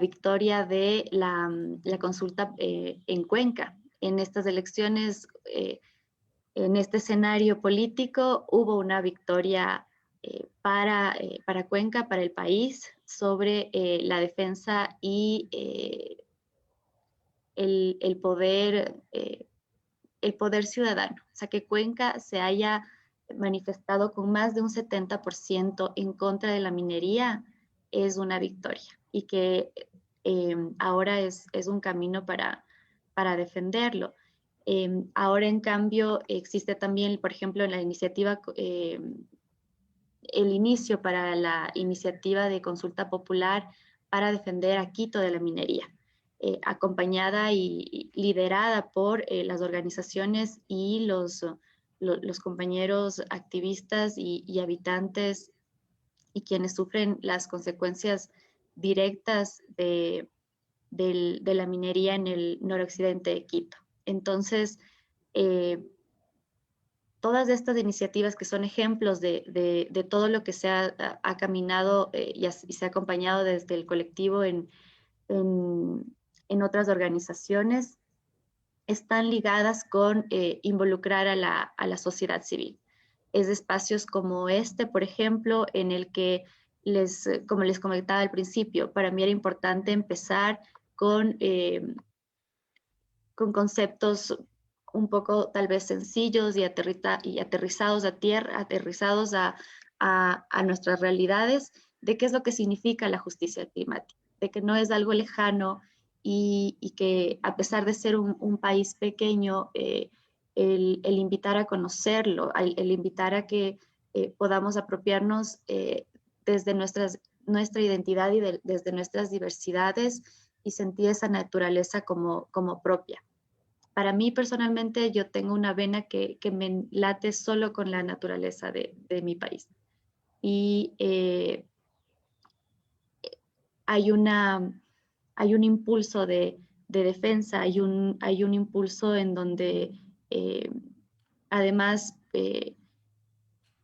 victoria de la consulta en Cuenca. En estas elecciones, en este escenario político, hubo una victoria para Cuenca, para el país, sobre la defensa y el poder ciudadano. O sea, que Cuenca se haya manifestado con más de un 70% en contra de la minería es una victoria, y que ahora es un camino para defenderlo. Ahora, en cambio, existe también, por ejemplo, en la iniciativa, el inicio para la iniciativa de consulta popular para defender a Quito de la minería. Acompañada y liderada por las organizaciones y los compañeros activistas y habitantes y quienes sufren las consecuencias directas de la minería en el noroccidente de Quito. Entonces, todas estas iniciativas que son ejemplos de todo lo que se ha caminado y se ha acompañado desde el colectivo en otras organizaciones, están ligadas con involucrar a la sociedad civil. Es de espacios como este, por ejemplo, en el que, como les comentaba al principio, para mí era importante empezar con conceptos un poco tal vez sencillos y aterrizados a tierra, aterrizados a nuestras realidades, de qué es lo que significa la justicia climática, de que no es algo lejano y que, a pesar de ser un país pequeño, el invitar a conocerlo, el invitar a que podamos apropiarnos desde nuestra identidad y desde nuestras diversidades y sentir esa naturaleza como propia. Para mí, personalmente, yo tengo una vena que me late solo con la naturaleza de mi país. Y hay un impulso de defensa, hay un impulso en donde además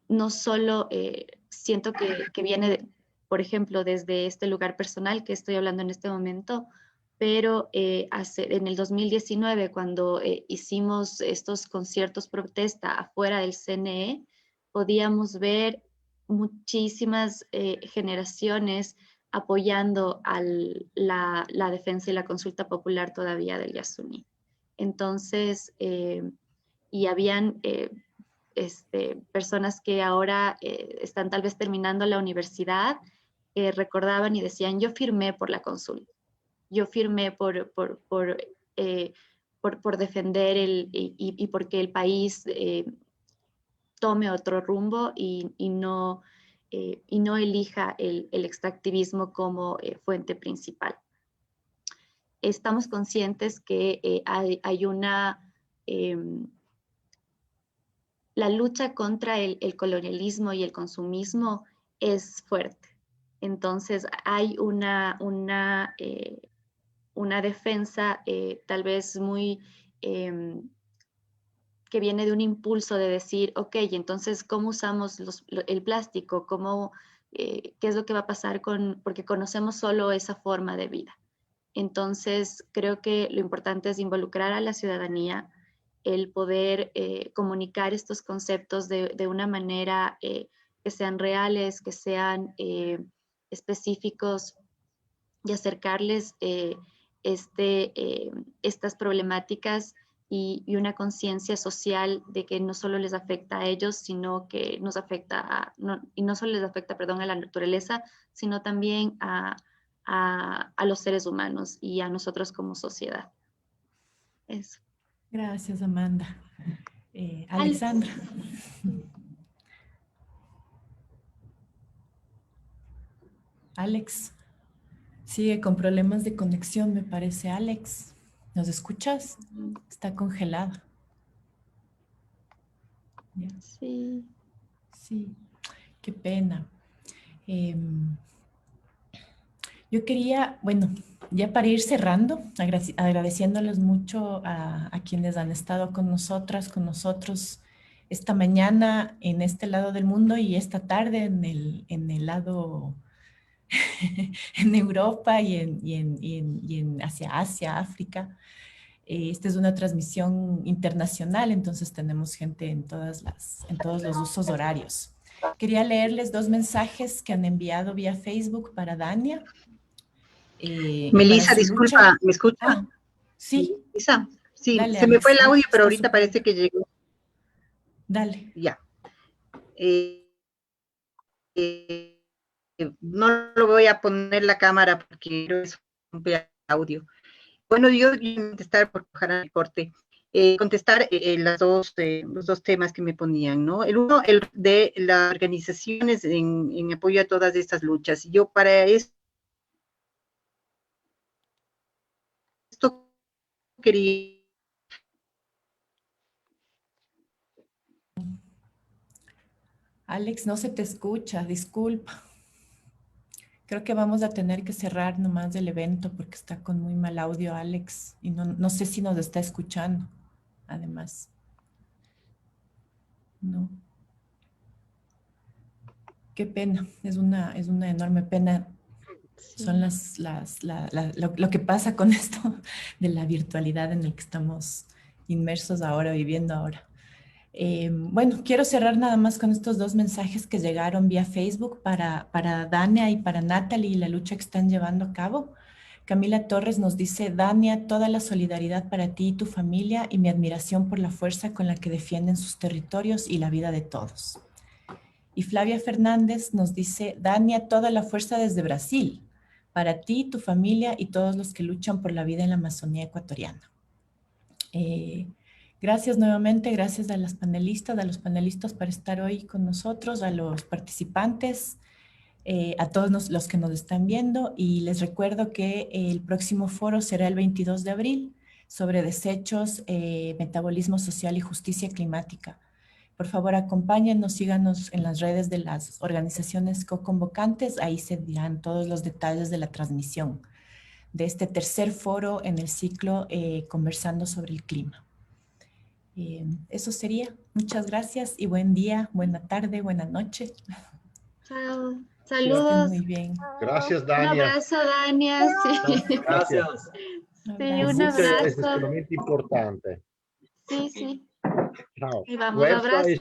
no solo siento que viene, por ejemplo, desde este lugar personal que estoy hablando en este momento, pero en el 2019, cuando hicimos estos conciertos protesta afuera del CNE, podíamos ver muchísimas generaciones apoyando la defensa y la consulta popular todavía del Yasuní. Entonces, y habían personas que ahora están tal vez terminando la universidad, recordaban y decían: yo firmé por la consulta, yo firmé por defender y porque el país tome otro rumbo y no elija el extractivismo como fuente principal. Estamos conscientes que hay una... la lucha contra el colonialismo y el consumismo es fuerte. Entonces hay una defensa tal vez muy... que viene de un impulso de decir: ok, entonces, ¿cómo usamos el plástico? ¿Qué es lo que va a pasar porque conocemos solo esa forma de vida? Entonces, creo que lo importante es involucrar a la ciudadanía, el poder comunicar estos conceptos de una manera que sean reales, que sean específicos, y acercarles estas problemáticas y una conciencia social de que no solo les afecta a ellos, sino que nos afecta y no solo les afecta, perdón, a la naturaleza, sino también a los seres humanos y a nosotros como sociedad. Eso. Gracias, Amanda. Alexandra. Alex. Sigue con problemas de conexión, me parece, Alex. ¿Nos escuchas? Está congelada. Sí. Sí, qué pena. Yo quería, bueno, ya para ir cerrando, agradeciéndoles mucho a quienes han estado con nosotras, con nosotros esta mañana en este lado del mundo y esta tarde en el lado en Europa y en hacia Asia, África. Esta es una transmisión internacional, entonces tenemos gente en todos los usos horarios. Quería leerles 2 mensajes que han enviado vía Facebook para Dania. Melissa, disculpa, ¿me escucha? Ah, sí. Melissa, sí, Dale, se me Alex, fue el audio, pero está ahorita súper. parece que llegó. Dale. Ya. No lo voy a poner la cámara porque es un audio. Bueno, yo voy a contestar por ojalá el corte. Contestar los dos temas que me ponían, ¿no? El uno, el de las organizaciones en apoyo a todas estas luchas. Yo para esto quería... Alex, no se te escucha, disculpa. Creo que vamos a tener que cerrar nomás el evento porque está con muy mal audio, Alex, y no sé si nos está escuchando, además. No. Qué pena, es una enorme pena. Sí. Son lo que pasa con esto de la virtualidad en el que estamos inmersos ahora, viviendo ahora. Bueno, quiero cerrar nada más con estos 2 mensajes que llegaron vía Facebook para Dania y para Natalie y la lucha que están llevando a cabo. Camila Torres nos dice: Dania, toda la solidaridad para ti y tu familia y mi admiración por la fuerza con la que defienden sus territorios y la vida de todos. Y Flavia Fernández nos dice: Dania, toda la fuerza desde Brasil, para ti, tu familia y todos los que luchan por la vida en la Amazonía ecuatoriana. Gracias nuevamente, gracias a los panelistas para estar hoy con nosotros, a los participantes, a todos los que nos están viendo, y les recuerdo que el próximo foro será el 22 de abril sobre desechos, metabolismo social y justicia climática. Por favor, acompáñennos, síganos en las redes de las organizaciones co-convocantes, ahí se dirán todos los detalles de la transmisión de este tercer foro en el ciclo Conversando sobre el Clima. Eso sería. Muchas gracias y buen día, buena tarde, buena noche. Chao. Saludos. Muy bien. Gracias, Dania. Un abrazo, Dania. Sí. Gracias. Sí, un abrazo. Es extremadamente importante. Sí, sí. Chao. Y vamos,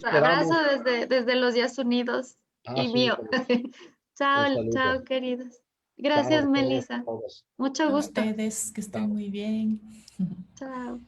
abrazo desde los Días Unidos y sí, mío. Chao, queridos. Gracias, Melissa. Mucho gusto. A ustedes, que estén muy bien. Chao.